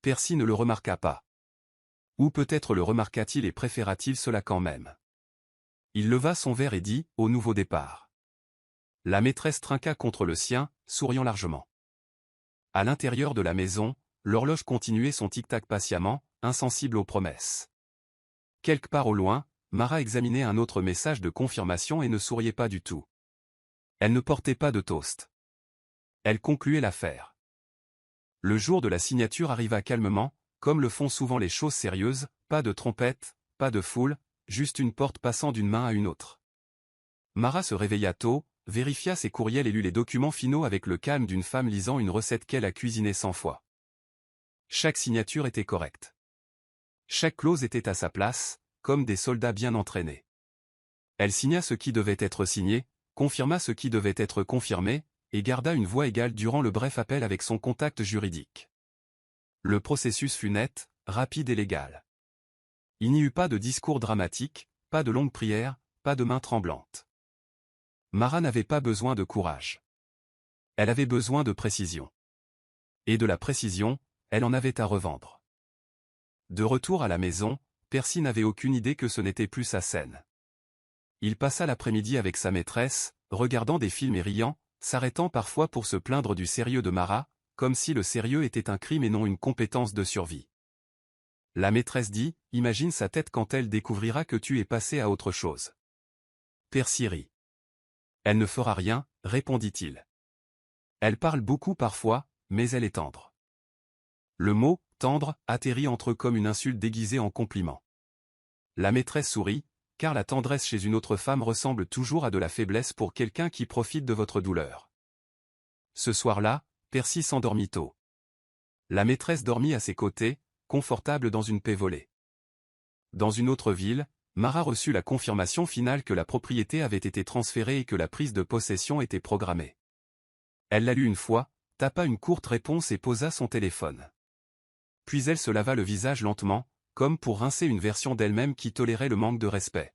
Percy ne le remarqua pas. Ou peut-être le remarqua-t-il et préféra-t-il cela quand même. Il leva son verre et dit « Au nouveau départ ». La maîtresse trinqua contre le sien, souriant largement. À l'intérieur de la maison, l'horloge continuait son tic-tac patiemment, insensible aux promesses. Quelque part au loin, Mara examinait un autre message de confirmation et ne souriait pas du tout. Elle ne portait pas de toast. Elle concluait l'affaire. Le jour de la signature arriva calmement, comme le font souvent les choses sérieuses, pas de trompette, pas de foule, juste une porte passant d'une main à une autre. Mara se réveilla tôt, vérifia ses courriels et lut les documents finaux avec le calme d'une femme lisant une recette qu'elle a cuisinée 100 fois. Chaque signature était correcte. Chaque clause était à sa place, comme des soldats bien entraînés. Elle signa ce qui devait être signé, confirma ce qui devait être confirmé, et garda une voix égale durant le bref appel avec son contact juridique. Le processus fut net, rapide et légal. Il n'y eut pas de discours dramatique, pas de longues prières, pas de mains tremblantes. Mara n'avait pas besoin de courage. Elle avait besoin de précision. Et de la précision, elle en avait à revendre. De retour à la maison, Percy n'avait aucune idée que ce n'était plus sa scène. Il passa l'après-midi avec sa maîtresse, regardant des films et riant, s'arrêtant parfois pour se plaindre du sérieux de Mara, comme si le sérieux était un crime et non une compétence de survie. La maîtresse dit, « Imagine sa tête quand elle découvrira que tu es passé à autre chose. » Percy rit. « Elle ne fera rien, répondit-il. Elle parle beaucoup parfois, mais elle est tendre. » Le mot « tendre » atterrit entre eux comme une insulte déguisée en compliment. La maîtresse sourit, car la tendresse chez une autre femme ressemble toujours à de la faiblesse pour quelqu'un qui profite de votre douleur. Ce soir-là, Percy s'endormit tôt. La maîtresse dormit à ses côtés, confortable dans une paix volée. Dans une autre ville, Mara reçut la confirmation finale que la propriété avait été transférée et que la prise de possession était programmée. Elle la lut une fois, tapa une courte réponse et posa son téléphone. Puis elle se lava le visage lentement, comme pour rincer une version d'elle-même qui tolérait le manque de respect.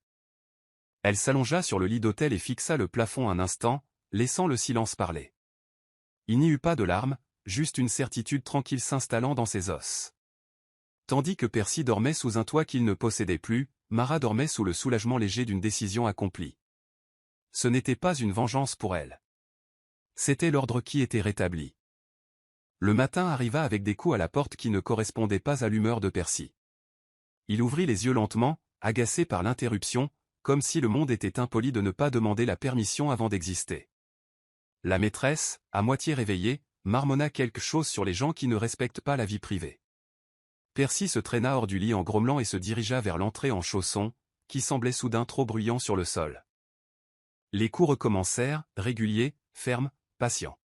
Elle s'allongea sur le lit d'hôtel et fixa le plafond un instant, laissant le silence parler. Il n'y eut pas de larmes, juste une certitude tranquille s'installant dans ses os. Tandis que Percy dormait sous un toit qu'il ne possédait plus, Mara dormait sous le soulagement léger d'une décision accomplie. Ce n'était pas une vengeance pour elle. C'était l'ordre qui était rétabli. Le matin arriva avec des coups à la porte qui ne correspondaient pas à l'humeur de Percy. Il ouvrit les yeux lentement, agacé par l'interruption, comme si le monde était impoli de ne pas demander la permission avant d'exister. La maîtresse, à moitié réveillée, marmonna quelque chose sur les gens qui ne respectent pas la vie privée. Percy se traîna hors du lit en grommelant et se dirigea vers l'entrée en chaussons, qui semblait soudain trop bruyant sur le sol. Les coups recommencèrent, réguliers, fermes, patients.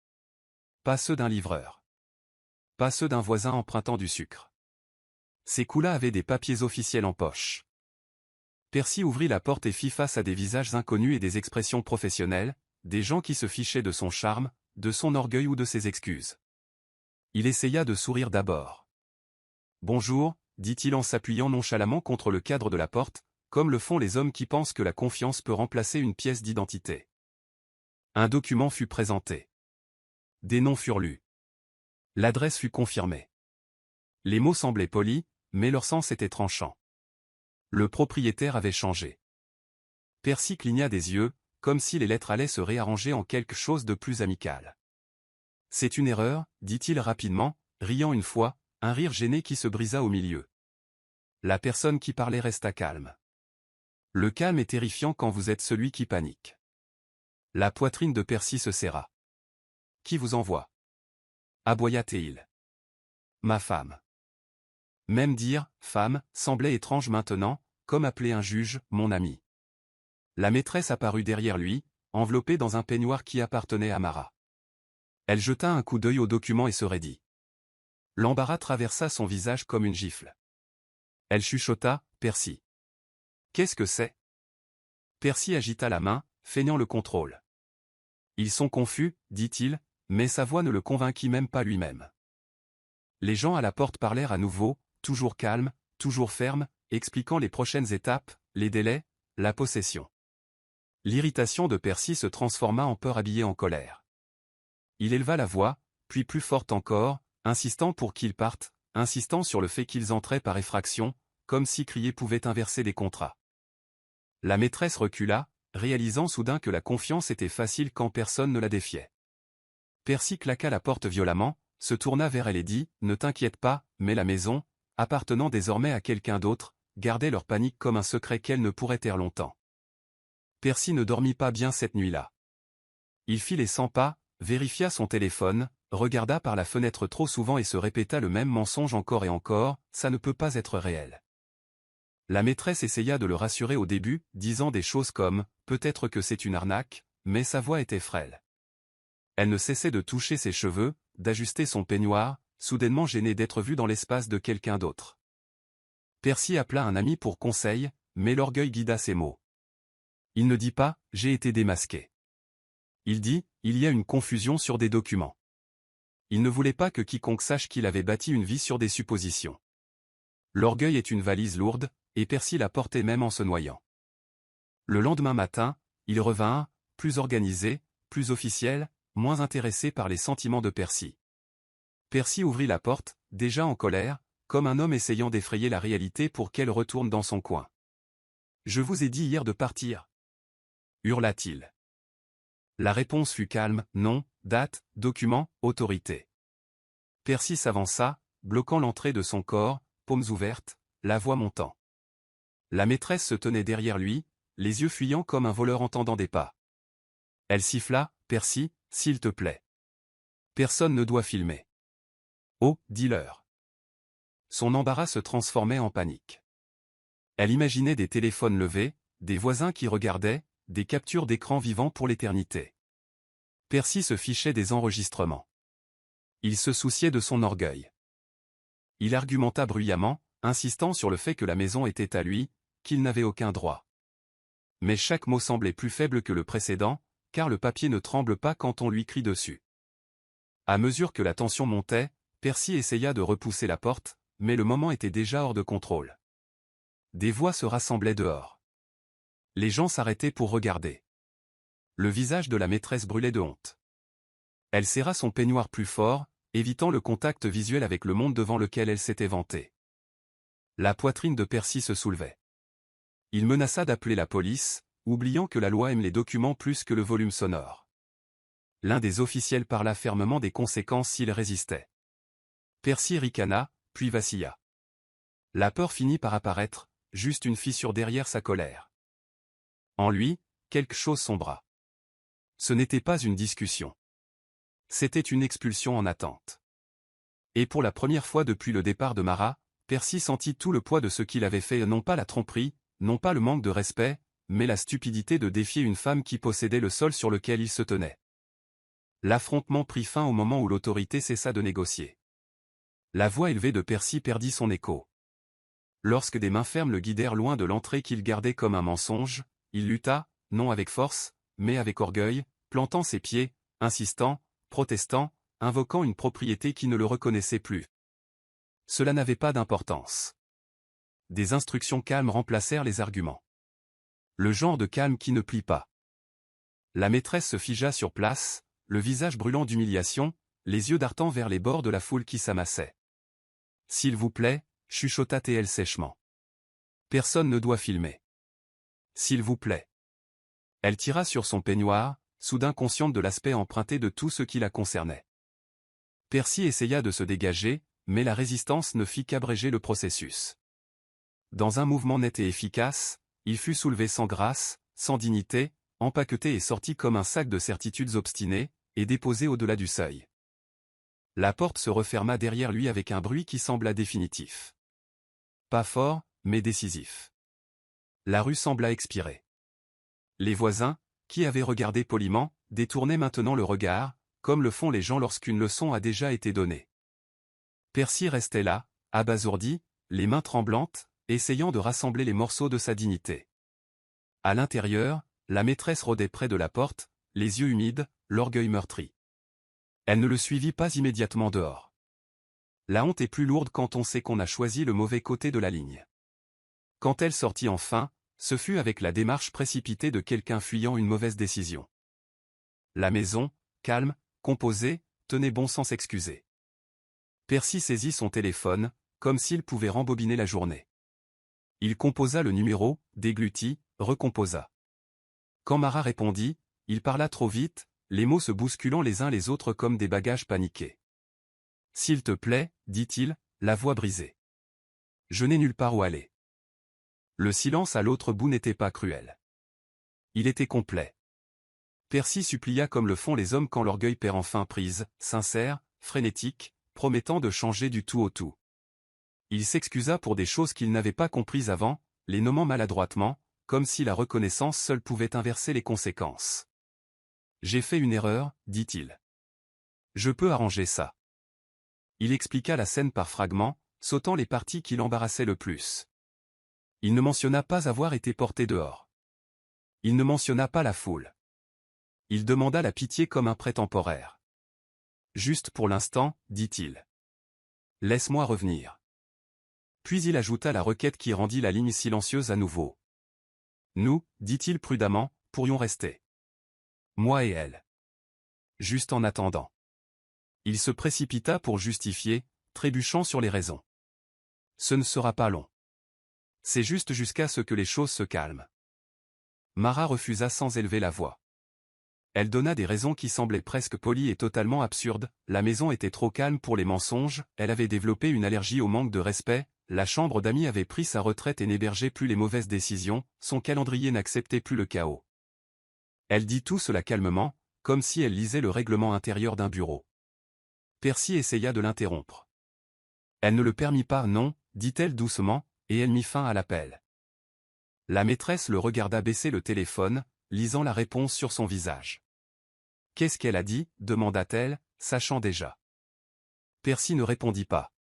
Pas ceux d'un livreur. Pas ceux d'un voisin empruntant du sucre. Ces coups-là avaient des papiers officiels en poche. Percy ouvrit la porte et fit face à des visages inconnus et des expressions professionnelles, des gens qui se fichaient de son charme, de son orgueil ou de ses excuses. Il essaya de sourire d'abord. « Bonjour », dit-il en s'appuyant nonchalamment contre le cadre de la porte, comme le font les hommes qui pensent que la confiance peut remplacer une pièce d'identité. Un document fut présenté. Des noms furent lus. L'adresse fut confirmée. Les mots semblaient polis, mais leur sens était tranchant. Le propriétaire avait changé. Percy cligna des yeux, comme si les lettres allaient se réarranger en quelque chose de plus amical. « C'est une erreur, dit-il rapidement, riant une fois, un rire gêné qui se brisa au milieu. La personne qui parlait resta calme. Le calme est terrifiant quand vous êtes celui qui panique. La poitrine de Percy se serra. « Qui vous envoie » aboya-t-il. « Ma femme. » Même dire « femme » semblait étrange maintenant, comme appeler un juge « mon ami ». La maîtresse apparut derrière lui, enveloppée dans un peignoir qui appartenait à Marat. Elle jeta un coup d'œil au document et se raidit. L'embarras traversa son visage comme une gifle. Elle chuchota « Percy. »« Qu'est-ce que c'est » Percy agita la main, feignant le contrôle. « Ils sont confus, dit-il, mais sa voix ne le convainquit même pas lui-même. Les gens à la porte parlèrent à nouveau, toujours calmes, toujours fermes, expliquant les prochaines étapes, les délais, la possession. L'irritation de Percy se transforma en peur habillée en colère. Il éleva la voix, puis plus forte encore, insistant pour qu'ils partent, insistant sur le fait qu'ils entraient par effraction, comme si crier pouvait inverser des contrats. La maîtresse recula, réalisant soudain que la confiance était facile quand personne ne la défiait. Percy claqua la porte violemment, se tourna vers elle et dit « Ne t'inquiète pas, mais la maison, appartenant désormais à quelqu'un d'autre, gardait leur panique comme un secret qu'elle ne pourrait taire longtemps. » Percy ne dormit pas bien cette nuit-là. Il fit les 100 pas, vérifia son téléphone, regarda par la fenêtre trop souvent et se répéta le même mensonge encore et encore, ça ne peut pas être réel. La maîtresse essaya de le rassurer au début, disant des choses comme « peut-être que c'est une arnaque », mais sa voix était frêle. Elle ne cessait de toucher ses cheveux, d'ajuster son peignoir, soudainement gênée d'être vue dans l'espace de quelqu'un d'autre. Percy appela un ami pour conseil, mais l'orgueil guida ses mots. Il ne dit pas « j'ai été démasqué ». Il dit « il y a une confusion sur des documents ». Il ne voulait pas que quiconque sache qu'il avait bâti une vie sur des suppositions. L'orgueil est une valise lourde, et Percy la portait même en se noyant. Le lendemain matin, il revint, plus organisé, plus officiel, moins intéressé par les sentiments de Percy. Percy ouvrit la porte, déjà en colère, comme un homme essayant d'effrayer la réalité pour qu'elle retourne dans son coin. « Je vous ai dit hier de partir » hurla-t-il. La réponse fut calme, nom, date, document, autorité. Percy s'avança, bloquant l'entrée de son corps, paumes ouvertes, la voix montant. La maîtresse se tenait derrière lui, les yeux fuyants comme un voleur entendant des pas. Elle siffla, « Percy, s'il te plaît. Personne ne doit filmer. » « Oh, dis-leur. » Son embarras se transformait en panique. Elle imaginait des téléphones levés, des voisins qui regardaient, des captures d'écran vivant pour l'éternité. Percy se fichait des enregistrements. Il se souciait de son orgueil. Il argumenta bruyamment, insistant sur le fait que la maison était à lui, qu'il n'avait aucun droit. Mais chaque mot semblait plus faible que le précédent, car le papier ne tremble pas quand on lui crie dessus. À mesure que la tension montait, Percy essaya de repousser la porte, mais le moment était déjà hors de contrôle. Des voix se rassemblaient dehors. Les gens s'arrêtaient pour regarder. Le visage de la maîtresse brûlait de honte. Elle serra son peignoir plus fort, évitant le contact visuel avec le monde devant lequel elle s'était vantée. La poitrine de Percy se soulevait. Il menaça d'appeler la police, oubliant que la loi aime les documents plus que le volume sonore. L'un des officiels parla fermement des conséquences s'il résistait. Percy ricana, puis vacilla. La peur finit par apparaître, juste une fissure derrière sa colère. En lui, quelque chose sombra. Ce n'était pas une discussion. C'était une expulsion en attente. Et pour la première fois depuis le départ de Marat, Percy sentit tout le poids de ce qu'il avait fait, non pas la tromperie, non pas le manque de respect, mais la stupidité de défier une femme qui possédait le sol sur lequel il se tenait. L'affrontement prit fin au moment où l'autorité cessa de négocier. La voix élevée de Percy perdit son écho. Lorsque des mains fermes le guidèrent loin de l'entrée qu'il gardait comme un mensonge, il lutta, non avec force, mais avec orgueil, plantant ses pieds, insistant, protestant, invoquant une propriété qui ne le reconnaissait plus. Cela n'avait pas d'importance. Des instructions calmes remplacèrent les arguments. Le genre de calme qui ne plie pas. La maîtresse se figea sur place, le visage brûlant d'humiliation, les yeux dartant vers les bords de la foule qui s'amassait. « S'il vous plaît » chuchota-t-elle sèchement. « Personne ne doit filmer. »« S'il vous plaît. » Elle tira sur son peignoir, soudain consciente de l'aspect emprunté de tout ce qui la concernait. Percy essaya de se dégager, mais la résistance ne fit qu'abréger le processus. Dans un mouvement net et efficace, il fut soulevé sans grâce, sans dignité, empaqueté et sorti comme un sac de certitudes obstinées, et déposé au-delà du seuil. La porte se referma derrière lui avec un bruit qui sembla définitif. Pas fort, mais décisif. La rue sembla expirer. Les voisins, qui avaient regardé poliment, détournaient maintenant le regard, comme le font les gens lorsqu'une leçon a déjà été donnée. Percy restait là, abasourdi, les mains tremblantes, essayant de rassembler les morceaux de sa dignité. À l'intérieur, la maîtresse rôdait près de la porte, les yeux humides, l'orgueil meurtri. Elle ne le suivit pas immédiatement dehors. La honte est plus lourde quand on sait qu'on a choisi le mauvais côté de la ligne. Quand elle sortit enfin, ce fut avec la démarche précipitée de quelqu'un fuyant une mauvaise décision. La maison, calme, composée, tenait bon sans s'excuser. Percy saisit son téléphone, comme s'il pouvait rembobiner la journée. Il composa le numéro, déglutit, recomposa. Quand Mara répondit, il parla trop vite, les mots se bousculant les uns les autres comme des bagages paniqués. « S'il te plaît, dit-il, la voix brisée. Je n'ai nulle part où aller. » Le silence à l'autre bout n'était pas cruel. Il était complet. Percy supplia comme le font les hommes quand l'orgueil perd enfin prise, sincère, frénétique, promettant de changer du tout au tout. Il s'excusa pour des choses qu'il n'avait pas comprises avant, les nommant maladroitement, comme si la reconnaissance seule pouvait inverser les conséquences. « J'ai fait une erreur, dit-il. Je peux arranger ça. » Il expliqua la scène par fragments, sautant les parties qui l'embarrassaient le plus. Il ne mentionna pas avoir été porté dehors. Il ne mentionna pas la foule. Il demanda la pitié comme un prêt temporaire. « Juste pour l'instant, dit-il. Laisse-moi revenir. » Puis il ajouta la requête qui rendit la ligne silencieuse à nouveau. « Nous, dit-il prudemment, pourrions rester. Moi et elle. Juste en attendant. » Il se précipita pour justifier, trébuchant sur les raisons. « Ce ne sera pas long. C'est juste jusqu'à ce que les choses se calment. » Mara refusa sans élever la voix. Elle donna des raisons qui semblaient presque polies et totalement absurdes, la maison était trop calme pour les mensonges, elle avait développé une allergie au manque de respect, la chambre d'amis avait pris sa retraite et n'hébergeait plus les mauvaises décisions, son calendrier n'acceptait plus le chaos. Elle dit tout cela calmement, comme si elle lisait le règlement intérieur d'un bureau. Percy essaya de l'interrompre. Elle ne le permit pas, non, dit-elle doucement, et elle mit fin à l'appel. La maîtresse le regarda baisser le téléphone, lisant la réponse sur son visage. « Qu'est-ce qu'elle a dit » demanda-t-elle, sachant déjà. Percy ne répondit pas.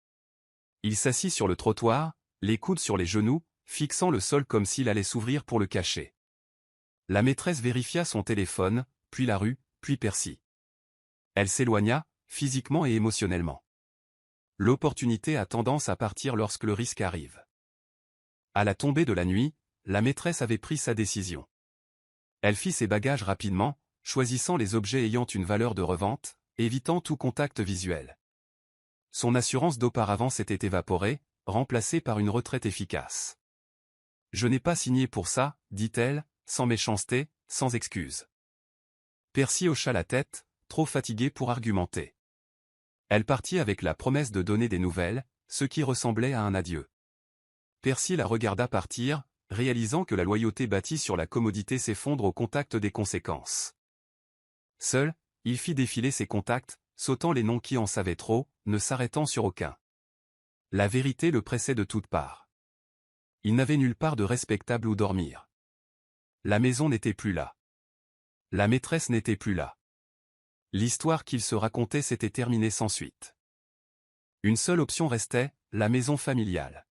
Il s'assit sur le trottoir, les coudes sur les genoux, fixant le sol comme s'il allait s'ouvrir pour le cacher. La maîtresse vérifia son téléphone, puis la rue, puis Percy. Elle s'éloigna, physiquement et émotionnellement. L'opportunité a tendance à partir lorsque le risque arrive. À la tombée de la nuit, la maîtresse avait pris sa décision. Elle fit ses bagages rapidement, choisissant les objets ayant une valeur de revente, évitant tout contact visuel. Son assurance d'auparavant s'était évaporée, remplacée par une retraite efficace. « Je n'ai pas signé pour ça, dit-elle, sans méchanceté, sans excuse. » Percy hocha la tête, trop fatigué pour argumenter. Elle partit avec la promesse de donner des nouvelles, ce qui ressemblait à un adieu. Percy la regarda partir, réalisant que la loyauté bâtie sur la commodité s'effondre au contact des conséquences. Seul, il fit défiler ses contacts, sautant les noms qui en savaient trop, ne s'arrêtant sur aucun. La vérité le pressait de toutes parts. Il n'avait nulle part de respectable où dormir. La maison n'était plus là. La maîtresse n'était plus là. L'histoire qu'il se racontait s'était terminée sans suite. Une seule option restait, la maison familiale.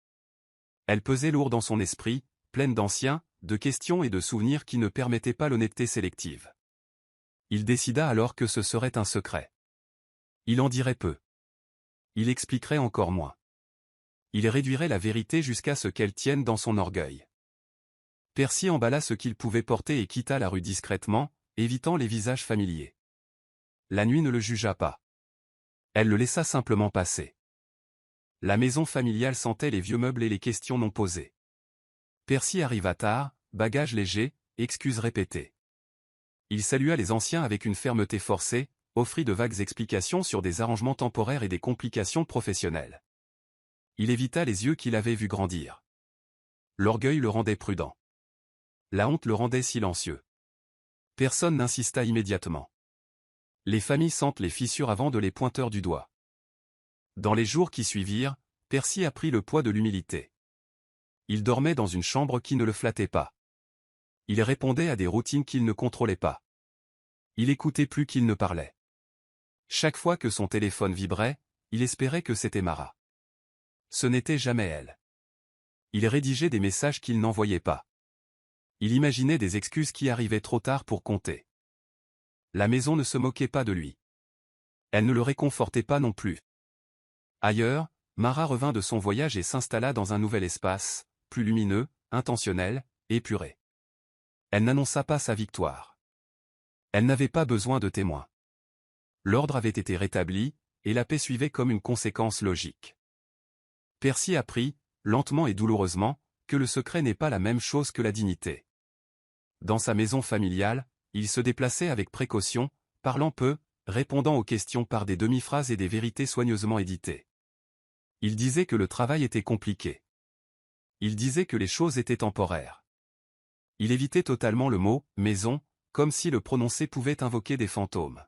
Elle pesait lourd dans son esprit, pleine d'anciens, de questions et de souvenirs qui ne permettaient pas l'honnêteté sélective. Il décida alors que ce serait un secret. Il en dirait peu. Il expliquerait encore moins. Il réduirait la vérité jusqu'à ce qu'elle tienne dans son orgueil. Percy emballa ce qu'il pouvait porter et quitta la rue discrètement, évitant les visages familiers. La nuit ne le jugea pas. Elle le laissa simplement passer. La maison familiale sentait les vieux meubles et les questions non posées. Percy arriva tard, bagages légers, excuses répétées. Il salua les anciens avec une fermeté forcée, offrit de vagues explications sur des arrangements temporaires et des complications professionnelles. Il évita les yeux qu'il avait vus grandir. L'orgueil le rendait prudent. La honte le rendait silencieux. Personne n'insista immédiatement. Les familles sentent les fissures avant de les pointer du doigt. Dans les jours qui suivirent, Percy apprit le poids de l'humilité. Il dormait dans une chambre qui ne le flattait pas. Il répondait à des routines qu'il ne contrôlait pas. Il écoutait plus qu'il ne parlait. Chaque fois que son téléphone vibrait, il espérait que c'était Mara. Ce n'était jamais elle. Il rédigeait des messages qu'il n'envoyait pas. Il imaginait des excuses qui arrivaient trop tard pour compter. La maison ne se moquait pas de lui. Elle ne le réconfortait pas non plus. Ailleurs, Mara revint de son voyage et s'installa dans un nouvel espace, plus lumineux, intentionnel, épuré. Elle n'annonça pas sa victoire. Elle n'avait pas besoin de témoins. L'ordre avait été rétabli, et la paix suivait comme une conséquence logique. Percy apprit, lentement et douloureusement, que le secret n'est pas la même chose que la dignité. Dans sa maison familiale, il se déplaçait avec précaution, parlant peu, répondant aux questions par des demi-phrases et des vérités soigneusement éditées. Il disait que le travail était compliqué. Il disait que les choses étaient temporaires. Il évitait totalement le mot « maison », comme si le prononcer pouvait invoquer des fantômes.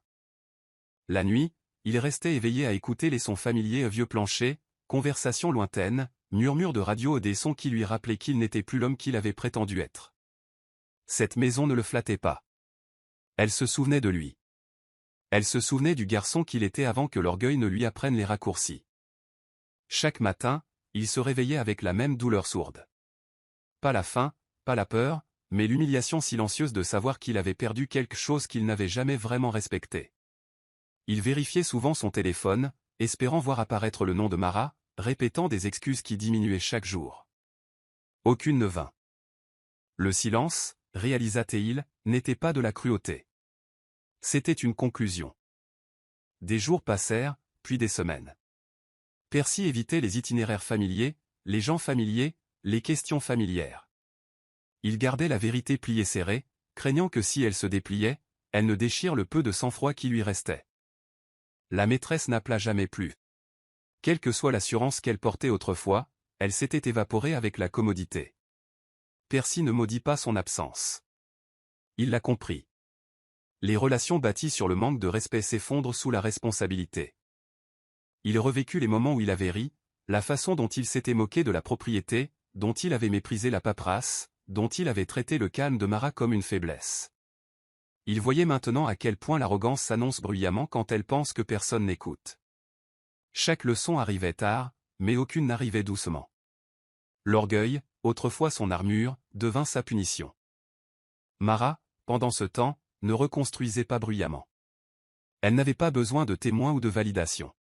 La nuit, il restait éveillé à écouter les sons familiers vieux planchers, conversations lointaines, murmures de radio et des sons qui lui rappelaient qu'il n'était plus l'homme qu'il avait prétendu être. Cette maison ne le flattait pas. Elle se souvenait de lui. Elle se souvenait du garçon qu'il était avant que l'orgueil ne lui apprenne les raccourcis. Chaque matin, il se réveillait avec la même douleur sourde. Pas la faim, pas la peur, mais l'humiliation silencieuse de savoir qu'il avait perdu quelque chose qu'il n'avait jamais vraiment respecté. Il vérifiait souvent son téléphone, espérant voir apparaître le nom de Mara, répétant des excuses qui diminuaient chaque jour. Aucune ne vint. Le silence, réalisa-t-il, n'était pas de la cruauté. C'était une conclusion. Des jours passèrent, puis des semaines. Percy évitait les itinéraires familiers, les gens familiers, les questions familières. Il gardait la vérité pliée serrée, craignant que si elle se dépliait, elle ne déchire le peu de sang-froid qui lui restait. La maîtresse n'appela jamais plus. Quelle que soit l'assurance qu'elle portait autrefois, elle s'était évaporée avec la commodité. Percy ne maudit pas son absence. Il l'a compris. Les relations bâties sur le manque de respect s'effondrent sous la responsabilité. Il revécut les moments où il avait ri, la façon dont il s'était moqué de la propriété, dont il avait méprisé la paperasse, dont il avait traité le calme de Mara comme une faiblesse. Il voyait maintenant à quel point l'arrogance s'annonce bruyamment quand elle pense que personne n'écoute. Chaque leçon arrivait tard, mais aucune n'arrivait doucement. L'orgueil, autrefois son armure, devint sa punition. Mara, pendant ce temps, ne reconstruisait pas bruyamment. Elle n'avait pas besoin de témoins ou de validation.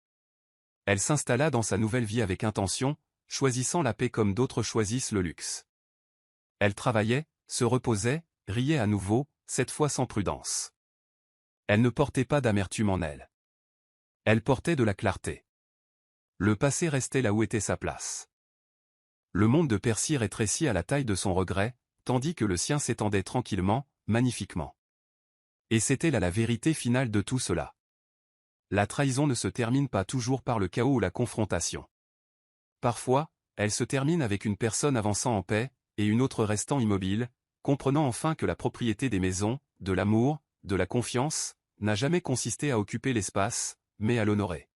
Elle s'installa dans sa nouvelle vie avec intention, choisissant la paix comme d'autres choisissent le luxe. Elle travaillait, se reposait, riait à nouveau, cette fois sans prudence. Elle ne portait pas d'amertume en elle. Elle portait de la clarté. Le passé restait là où était sa place. Le monde de Percy rétrécit à la taille de son regret, tandis que le sien s'étendait tranquillement, magnifiquement. Et c'était là la vérité finale de tout cela. La trahison ne se termine pas toujours par le chaos ou la confrontation. Parfois, elle se termine avec une personne avançant en paix, et une autre restant immobile, comprenant enfin que la propriété des maisons, de l'amour, de la confiance, n'a jamais consisté à occuper l'espace, mais à l'honorer.